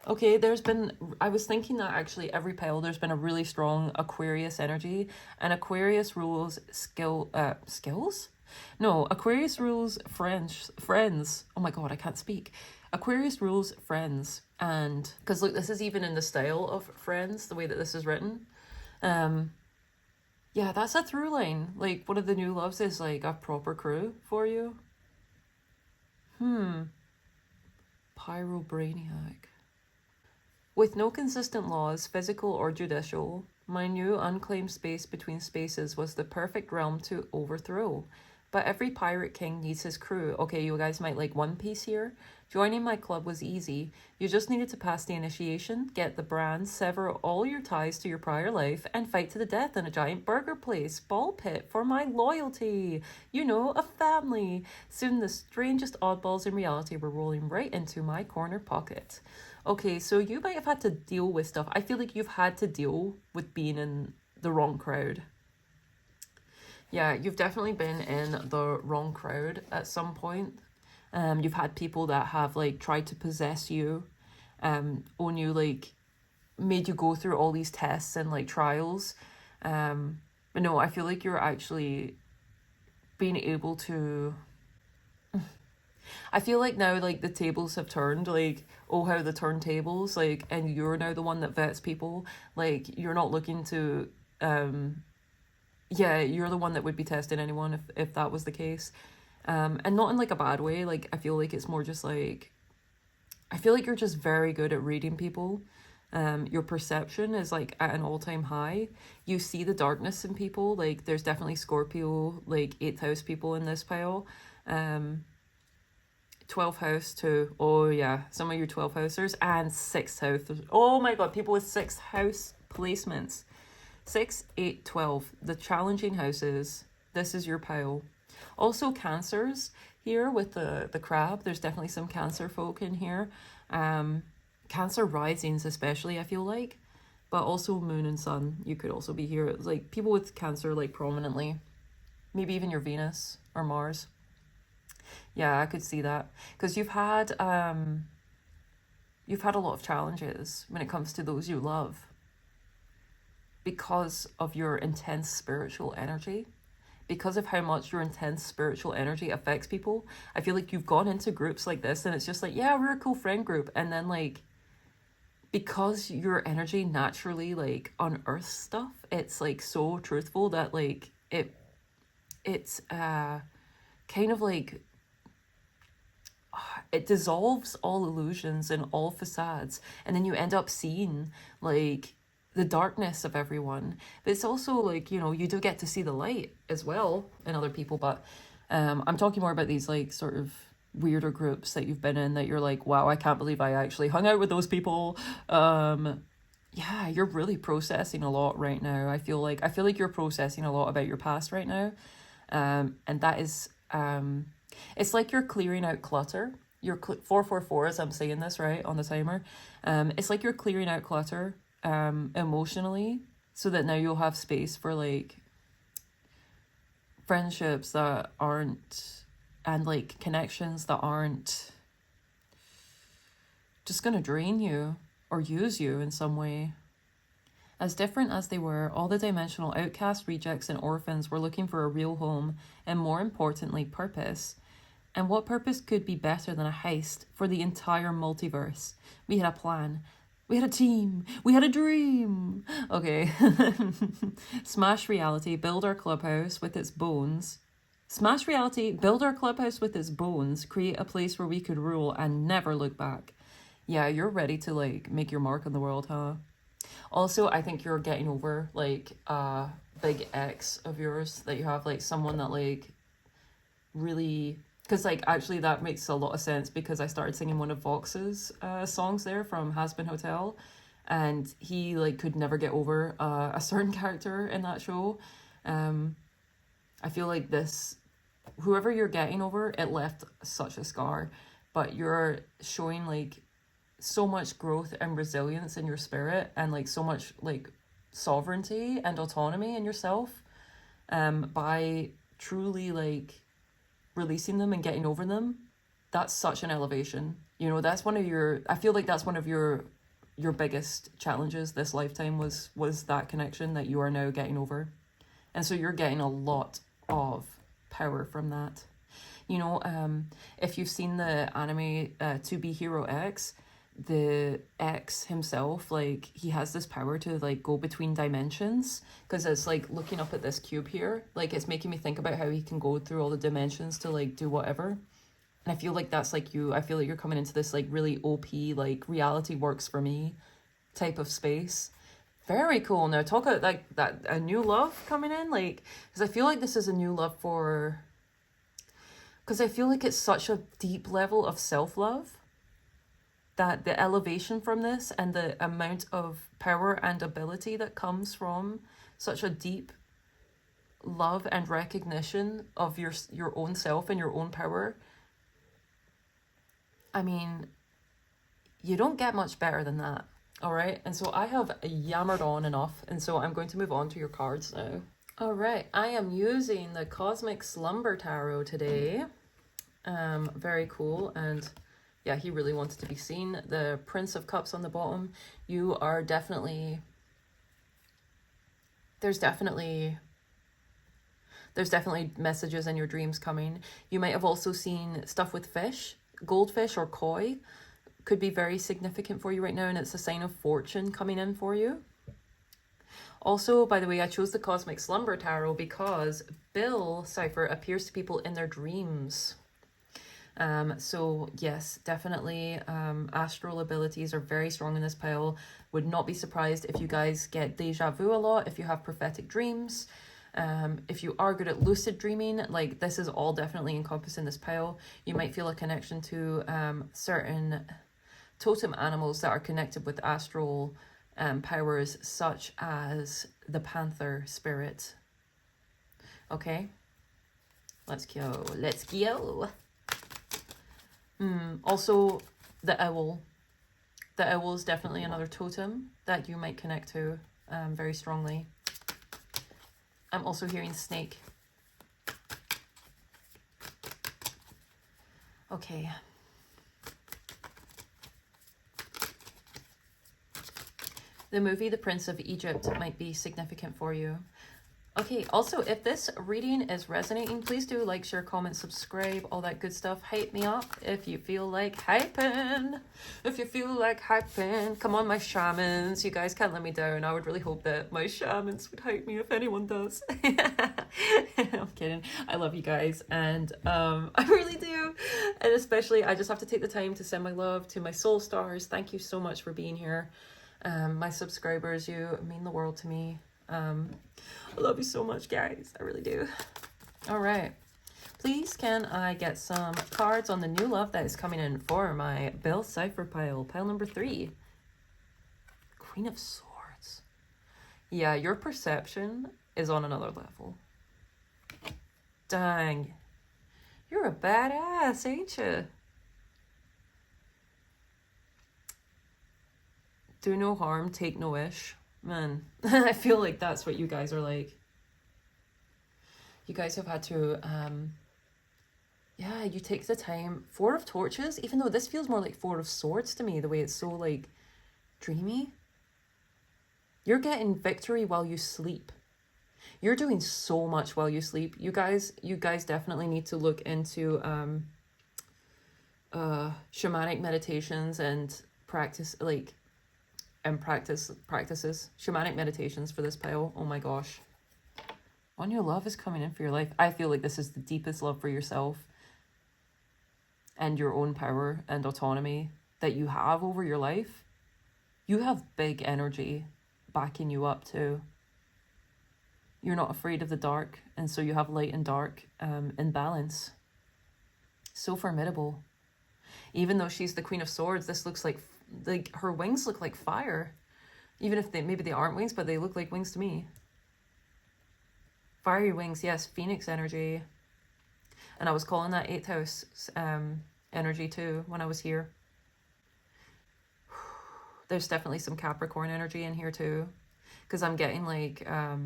S1: Okay, I was thinking that actually every pile there's been a really strong Aquarius energy, and Aquarius rules skills? No, Aquarius rules friends. Oh my god, I can't speak. Aquarius rules friends, and because look, this is even in the style of Friends, the way that this is written. Yeah, that's a through line. Like, one of the new loves is like a proper crew for you. Pyrobrainiac. With no consistent laws, physical or judicial, my new unclaimed space between spaces was the perfect realm to overthrow. But every pirate king needs his crew. Okay, you guys might like One Piece here. Joining my club was easy. You just needed to pass the initiation, get the brand, sever all your ties to your prior life, and fight to the death in a giant burger place, ball pit, for my loyalty. You know, a family. Soon the strangest oddballs in reality were rolling right into my corner pocket. Okay, so you might have had to deal with stuff. I feel like you've had to deal with being in the wrong crowd. Yeah, you've definitely been in the wrong crowd at some point. You've had people that have like tried to possess you, own you, like made you go through all these tests and like trials. But no, I feel like you're actually being able to... I feel like now, like, the tables have turned, like, oh, how the turntables, like, and you're now the one that vets people. Like, you're not looking to, yeah, you're the one that would be testing anyone if that was the case. And not in, like, a bad way. Like, I feel like it's more just, like, I feel like you're just very good at reading people. Your perception is, like, at an all-time high. You see the darkness in people. Like, there's definitely Scorpio, like, 8th house people in this pile. 12th house too. Oh yeah, some of your 12th housers, and 6th house. Oh my god, people with 6th house placements. 6, 8, 12. The challenging houses. This is your pile. Also cancers here with the crab. There's definitely some cancer folk in here. Cancer risings especially, I feel like. But also moon and sun. You could also be here. It's like people with cancer like prominently. Maybe even your Venus or Mars. Yeah, I could see that. Because you've had a lot of challenges when it comes to those you love. Because of your intense spiritual energy. Because of how much your intense spiritual energy affects people. I feel like you've gone into groups like this and it's just like, yeah, we're a cool friend group. And then like, because your energy naturally like unearths stuff, it's like so truthful that like it's kind of like it dissolves all illusions and all facades, and then you end up seeing like the darkness of everyone. But it's also like, you know, you do get to see the light as well in other people. But I'm talking more about these like sort of weirder groups that you've been in that you're like, wow, I can't believe I actually hung out with those people. Yeah, you're really processing a lot right now. I feel like you're processing a lot about your past right now. And that is it's like you're clearing out clutter. You're 444 as I'm saying this right on the timer. It's like you're clearing out clutter emotionally, so that now you'll have space for like friendships that aren't, and like connections that aren't just going to drain you or use you in some way. As different as they were, all the dimensional outcast, rejects, and orphans were looking for a real home and, more importantly, purpose. And what purpose could be better than a heist for the entire multiverse? We had a plan. We had a team. We had a dream. Okay. Smash reality, build our clubhouse with its bones. Smash reality, build our clubhouse with its bones, create a place where we could rule and never look back. Yeah, you're ready to, like, make your mark on the world, huh? Also, I think you're getting over, like, a big ex of yours that you have, like, someone that, like, really... Because, like, actually that makes a lot of sense because I started singing one of Vox's songs there from Has Been Hotel, and he, like, could never get over a certain character in that show. I feel like this... Whoever you're getting over, it left such a scar, but you're showing, like... so much growth and resilience in your spirit and like so much like sovereignty and autonomy in yourself by truly like releasing them and getting over them. That's such an elevation. You know, that's one of your, I feel like that's one of your biggest challenges this lifetime was that connection that you are now getting over. And so you're getting a lot of power from that. You know, if you've seen the anime To Be Hero X, the X himself, like, he has this power to, like, go between dimensions, because it's, like, looking up at this cube here, like, it's making me think about how he can go through all the dimensions to, like, do whatever. And I feel like that's, like, you. I feel like you're coming into this, like, really OP, like, reality works for me type of space. Very cool. Now, talk about, like, that, a new love coming in, like, because I feel like this is a new love for... Because I feel like it's such a deep level of self-love, that the elevation from this and the amount of power and ability that comes from such a deep love and recognition of your own self and your own power. I mean, you don't get much better than that, all right? And so I have yammered on enough, and so I'm going to move on to your cards now. All right, I am using the Cosmic Slumber Tarot today. Very cool, and... yeah, he really wanted to be seen. The Prince of Cups on the bottom. You are definitely... There's definitely messages in your dreams coming. You might have also seen stuff with fish. Goldfish or koi could be very significant for you right now, and it's a sign of fortune coming in for you. Also, by the way, I chose the Cosmic Slumber Tarot because Bill Cipher appears to people in their dreams. So yes, definitely astral abilities are very strong in this pile. Would not be surprised if you guys get deja vu a lot, if you have prophetic dreams, if you are good at lucid dreaming. Like, this is all definitely encompassed in this pile. You might feel a connection to certain totem animals that are connected with astral powers, such as the panther spirit. Okay, let's go. Also, the owl. The owl is definitely another totem that you might connect to very strongly. I'm also hearing snake. Okay. The movie The Prince of Egypt might be significant for you. Okay, also, if this reading is resonating, please do like, share, comment, subscribe, all that good stuff. Hype me up if you feel like hyping. If you feel like hyping, come on, my shamans. You guys can't let me down. I would really hope that my shamans would hype me if anyone does. I'm kidding. I love you guys, and I really do. And especially, I just have to take the time to send my love to my soul stars. Thank you so much for being here. My subscribers, you mean the world to me. I love you so much, guys. I really do. All right. Please, can I get some cards on the new love that is coming in for my Bill Cipher pile? Pile number 3. Queen of Swords. Yeah, your perception is on another level. Dang. You're a badass, ain't you? Do no harm, take no ish. Man, I feel like that's what you guys are like. You guys have had to, Yeah, you take the time. Four of Torches, even though this feels more like Four of Swords to me, the way it's so like dreamy. You're getting victory while you sleep. You're doing so much while you sleep. You guys definitely need to look into shamanic meditations and practices shamanic meditations for this pile. Oh my gosh. One new love is coming in for your life. I feel like this is the deepest love for yourself and your own power and autonomy that you have over your life. You have big energy backing you up too. You're not afraid of the dark, and so you have light and dark in balance. So formidable. Even though she's the Queen of Swords, this looks like her wings look like fire. Even if maybe they aren't wings, but they look like wings to me. Fiery wings, yes, Phoenix energy. And I was calling that 8th house energy too when I was here. There's definitely some Capricorn energy in here too. Because I'm getting like, yeah,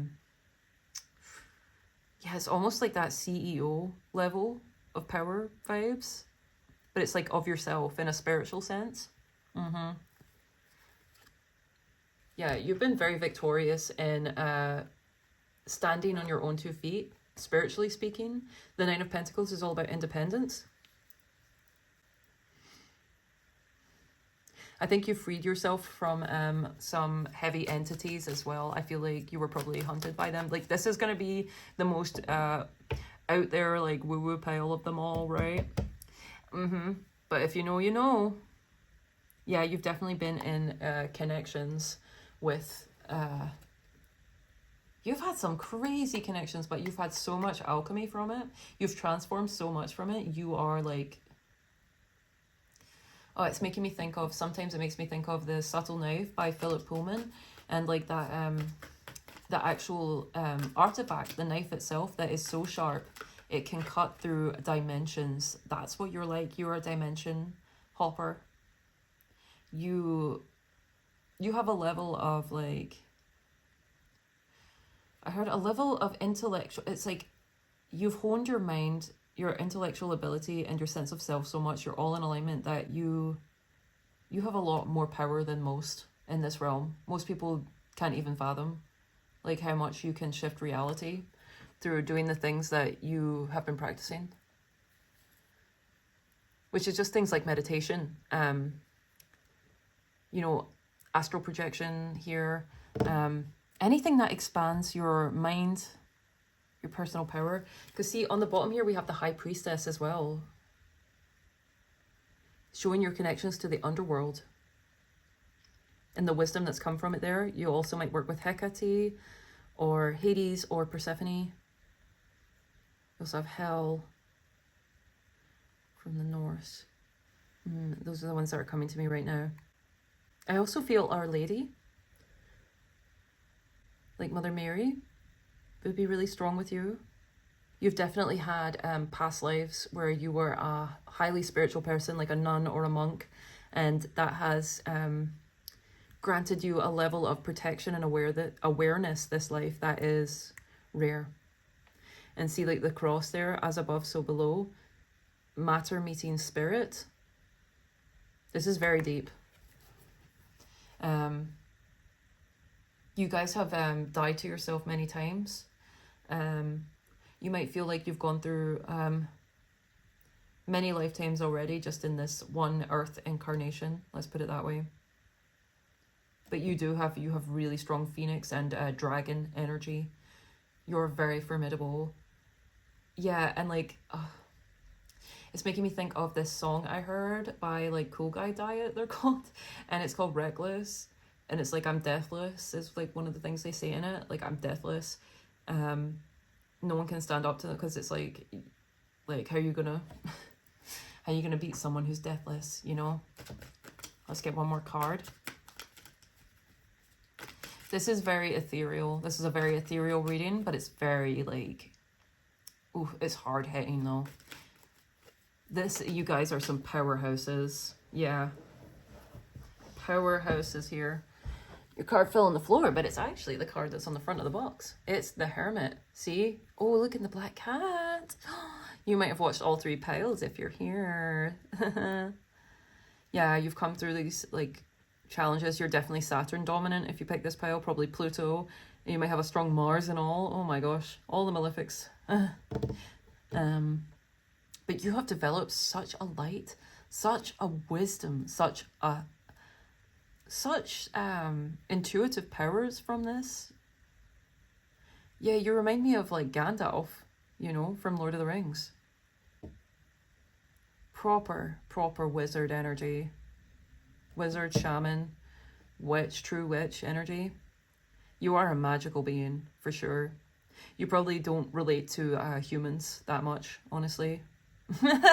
S1: it's almost like that CEO level of power vibes. But it's like of yourself in a spiritual sense. Yeah, you've been very victorious in standing on your own 2 feet, spiritually speaking. The Nine of Pentacles is all about independence. I think you freed yourself from some heavy entities as well. I feel like you were probably hunted by them. Like, this is going to be the most out there, like, woo-woo pile of them all, right? But if you know, you know. Yeah, you've definitely been in connections with... You've had some crazy connections, but you've had so much alchemy from it. You've transformed so much from it. You are like... Oh, it's making me think of... Sometimes it makes me think of The Subtle Knife by Philip Pullman. And like that... the actual artifact, the knife itself, that is so sharp. It can cut through dimensions. That's what you're like. You're a dimension hopper. You have a level of like... I heard a level of intellectual... It's like you've honed your mind, your intellectual ability, and your sense of self so much. You're all in alignment that you have a lot more power than most in this realm. Most people can't even fathom like how much you can shift reality through doing the things that you have been practicing. Which is just things like meditation. You know, astral projection here. Anything that expands your mind, your personal power. Because see, on the bottom here, we have the High Priestess as well. Showing your connections to the underworld. And the wisdom that's come from it there. You also might work with Hecate, or Hades, or Persephone. You also have Hell from the north. Those are the ones that are coming to me right now. I also feel Our Lady, like Mother Mary, would be really strong with you. You've definitely had past lives where you were a highly spiritual person, like a nun or a monk, and that has granted you a level of protection and awareness this life that is rare. And see, like the cross there, as above, so below, matter meeting spirit. This is very deep. You guys have died to yourself many times. You might feel like you've gone through many lifetimes already just in this one earth incarnation. Let's put it that way. But you have really strong phoenix and dragon energy. You're very formidable. Yeah, and like... it's making me think of this song I heard by like Cool Guy Diet, they're called. And it's called Reckless. And it's like, I'm deathless is like one of the things they say in it. Like, I'm deathless. No one can stand up to it because it's like how you gonna beat someone who's deathless, you know? Let's get one more card. This is very ethereal. This is a very ethereal reading, but it's very like... Ooh, it's hard hitting though. You guys are some powerhouses. Yeah. Powerhouses here. Your card fell on the floor, but it's actually the card that's on the front of the box. It's the Hermit. See? Oh, look at the black cat. You might have watched all 3 piles if you're here. Yeah, you've come through these like challenges. You're definitely Saturn dominant if you pick this pile, probably Pluto. And you might have a strong Mars and all. Oh my gosh, all the malefics. But you have developed such a light, such a wisdom, such intuitive powers from this. Yeah, you remind me of like Gandalf, you know, from Lord of the Rings. Proper wizard energy. Wizard, shaman, witch, true witch energy. You are a magical being, for sure. You probably don't relate to humans that much, honestly. Oh,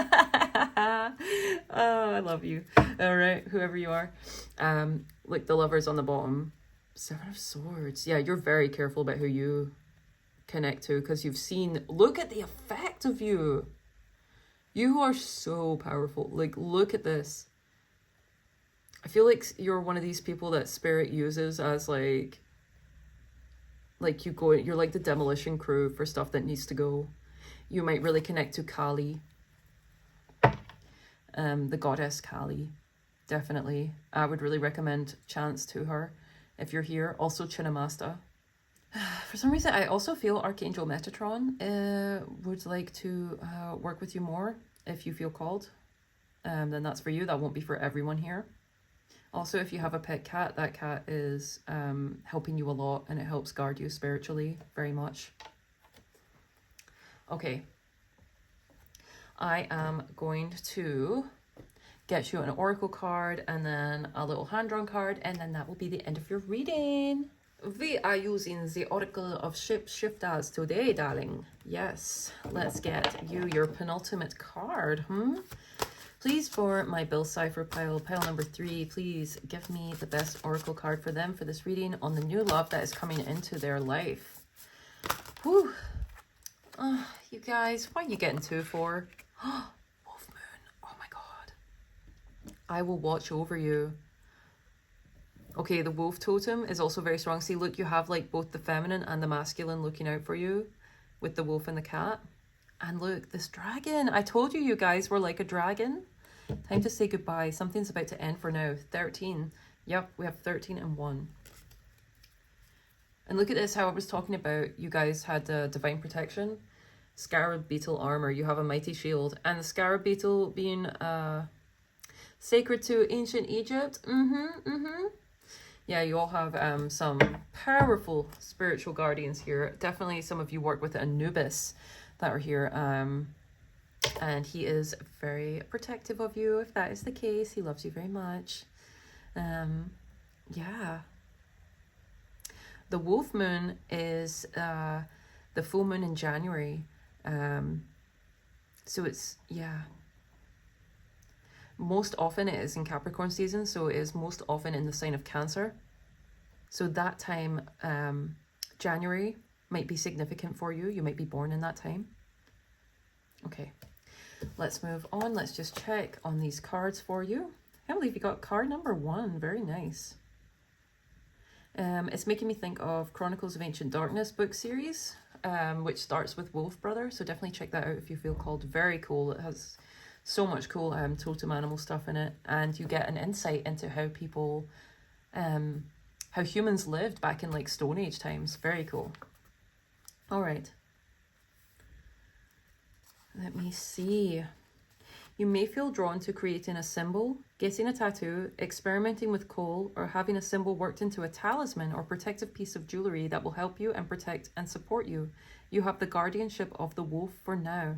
S1: I love you. All right, whoever you are. Like the lovers on the bottom. 7 of Swords. Yeah, you're very careful about who you connect to because you've seen, look at the effect of you. You are so powerful. Like, look at this. I feel like you're one of these people that spirit uses as like you're like the demolition crew for stuff that needs to go. You might really connect to Kali. The goddess Kali. Definitely. I would really recommend chants to her if you're here. Also Chinnamasta. For some reason, I also feel Archangel Metatron would like to work with you more if you feel called. Then that's for you. That won't be for everyone here. Also, if you have a pet cat, that cat is helping you a lot and it helps guard you spiritually very much. Okay. I am going to get you an oracle card and then a little hand-drawn card, and then that will be the end of your reading. We are using the Oracle of Shapeshifters today, darling. Yes, let's get you your penultimate card. Please, for my Bill Cipher pile number 3, please give me the best oracle card for them for this reading on the new love that is coming into their life. Whew. You guys, what are you getting 2 for? Wolf Moon. Oh my god. I will watch over you. Okay, the wolf totem is also very strong. See, look, you have like both the feminine and the masculine looking out for you with the wolf and the cat. And look, this dragon. I told you, you guys were like a dragon. Time to say goodbye. Something's about to end for now. 13. Yep, we have 13 and 1. And look at this, how I was talking about you guys had divine protection. Scarab beetle armor. You have a mighty shield. And the scarab beetle being sacred to ancient Egypt. Yeah, you all have some powerful spiritual guardians here. Definitely some of you work with Anubis that are here. And he is very protective of you, if that is the case. He loves you very much. Yeah. The wolf moon is the full moon in January. So it's, yeah. Most often it is in Capricorn season, so it is most often in the sign of Cancer. So that time, January, might be significant for you. You might be born in that time. Okay, let's move on. Let's just check on these cards for you. I can't believe you got card number 1. Very nice. It's making me think of Chronicles of Ancient Darkness book series, which starts with Wolf Brother. So definitely check that out if you feel called. Very cool. It has so much cool totem animal stuff in it, and you get an insight into how people, how humans lived back in like Stone Age times. Very cool. All right. Let me see. You may feel drawn to creating a symbol, getting a tattoo, experimenting with coal, or having a symbol worked into a talisman or protective piece of jewelry that will help you and protect and support you. You have the guardianship of the wolf for now.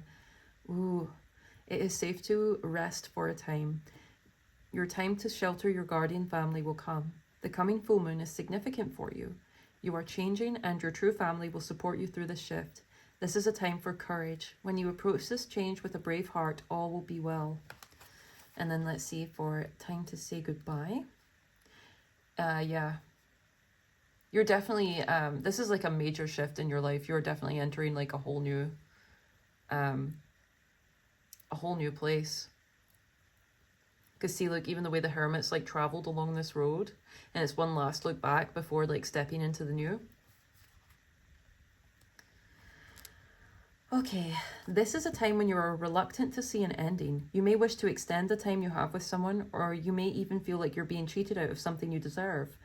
S1: Ooh, it is safe to rest for a time. Your time to shelter your guardian family will come. The coming full moon is significant for you. You are changing, and your true family will support you through this shift. This is a time for courage. When you approach this change with a brave heart, all will be well. And then let's see for time to say goodbye. Yeah. You're definitely, this is like a major shift in your life. You're definitely entering like a whole new place. Because see, look, even the way the hermits like traveled along this road, and it's one last look back before like stepping into the new. Okay, this is a time when you are reluctant to see an ending. You may wish to extend the time you have with someone, or you may even feel like you're being cheated out of something you deserve.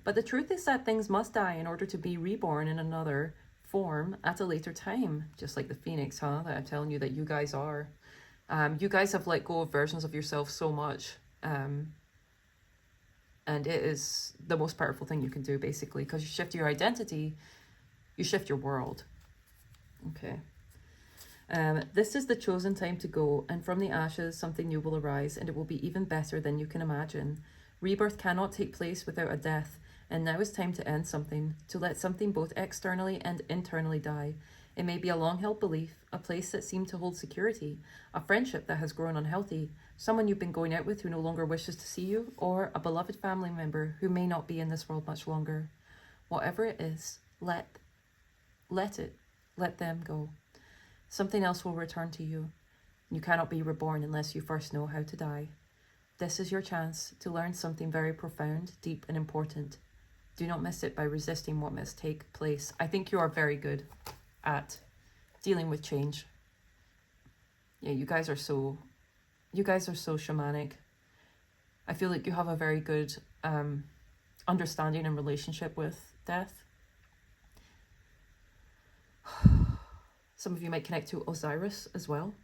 S1: But the truth is that things must die in order to be reborn in another form at a later time. Just like the phoenix, huh? That I'm telling you that you guys are. You guys have let go of versions of yourself so much. And it is the most powerful thing you can do, basically, because you shift your identity, you shift your world. Okay. This is the chosen time to go, and from the ashes something new will arise, and it will be even better than you can imagine. Rebirth cannot take place without a death, and now is time to end something, to let something both externally and internally die. It may be a long-held belief, a place that seemed to hold security, a friendship that has grown unhealthy, someone you've been going out with who no longer wishes to see you, or a beloved family member who may not be in this world much longer. Whatever it is, let them go. Something else will return to you. You cannot be reborn unless you first know how to die. This is your chance to learn something very profound, deep, and important. Do not miss it by resisting what must take place. I think you are very good at dealing with change. Yeah, you guys are so shamanic. I feel like you have a very good understanding and relationship with death. Some of you might connect to Osiris as well.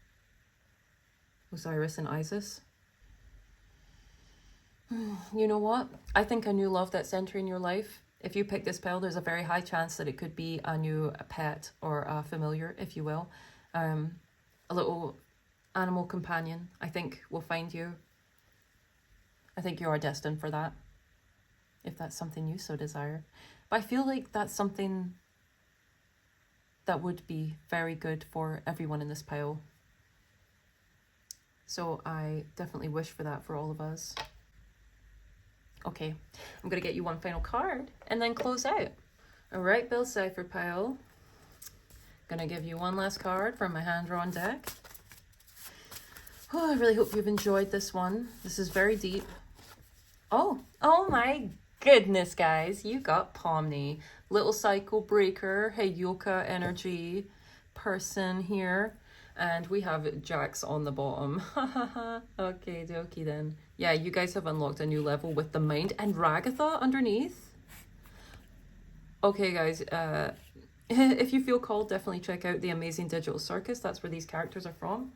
S1: Osiris and Isis. You know what? I think a new love that's entering your life, if you pick this pill, there's a very high chance that it could be a new pet or a familiar, if you will. A little animal companion, I think, will find you. I think you are destined for that, if that's something you so desire. But I feel like that's something that would be very good for everyone in this pile. So I definitely wish for that for all of us. Okay, I'm going to get you one final card and then close out. All right, Bill Cipher pile. Going to give you one last card from my hand-drawn deck. Oh, I really hope you've enjoyed this one. This is very deep. Oh my goodness, guys. You got Pomni. Little cycle breaker, Heyoka energy person here. And we have Jax on the bottom. Okay, dokie then. Yeah, you guys have unlocked a new level with the mind and Ragatha underneath. Okay, guys. If you feel called, definitely check out the Amazing Digital Circus. That's where these characters are from.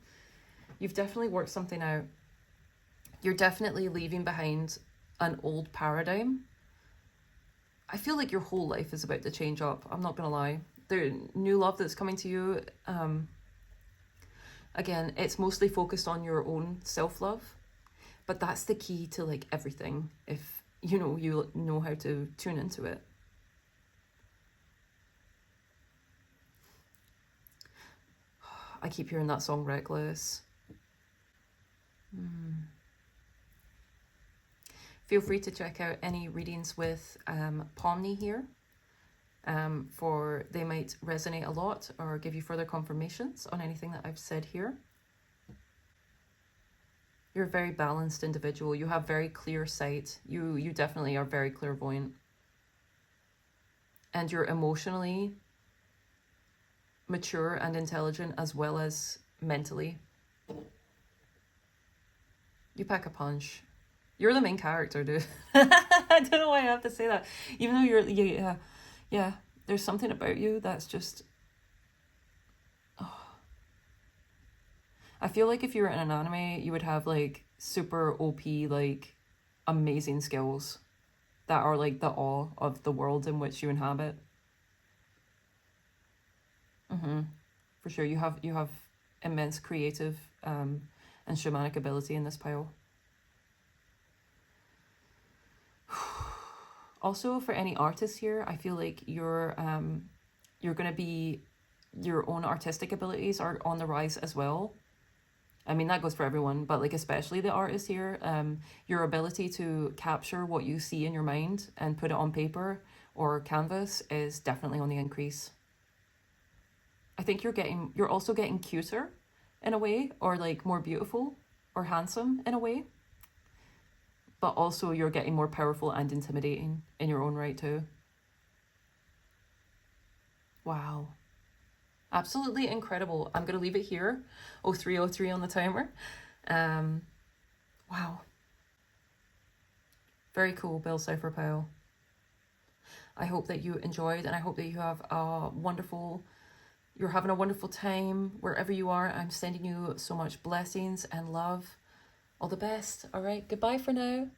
S1: You've definitely worked something out. You're definitely leaving behind an old paradigm. I feel like your whole life is about to change up. I'm not going to lie. The new love that's coming to you, again, it's mostly focused on your own self-love. But that's the key to like everything, if you know how to tune into it. I keep hearing that song Reckless. Feel free to check out any readings with Pomni here. For they might resonate a lot or give you further confirmations on anything that I've said here. You're a very balanced individual. You have very clear sight. You definitely are very clairvoyant. And you're emotionally mature and intelligent as well as mentally. You pack a punch. You're the main character, dude. I don't know why I have to say that. Even though yeah, there's something about you that's just... Oh. I feel like if you were in an anime, you would have like super OP, like amazing skills that are like the awe of the world in which you inhabit. For sure, you have immense creative and shamanic ability in this pile. Also, for any artists here, I feel like you're gonna be, your own artistic abilities are on the rise as well. I mean, that goes for everyone, but like especially the artists here, your ability to capture what you see in your mind and put it on paper or canvas is definitely on the increase. I think you're also getting cuter in a way, or like more beautiful or handsome in a way. But also you're getting more powerful and intimidating in your own right too. Wow. Absolutely incredible. I'm going to leave it here. 0303 on the timer. Wow. Very cool, Bill Cipher Pile. I hope that you enjoyed, and I hope that you have a wonderful, you're having a wonderful time wherever you are. I'm sending you so much blessings and love. All the best. All right. Goodbye for now.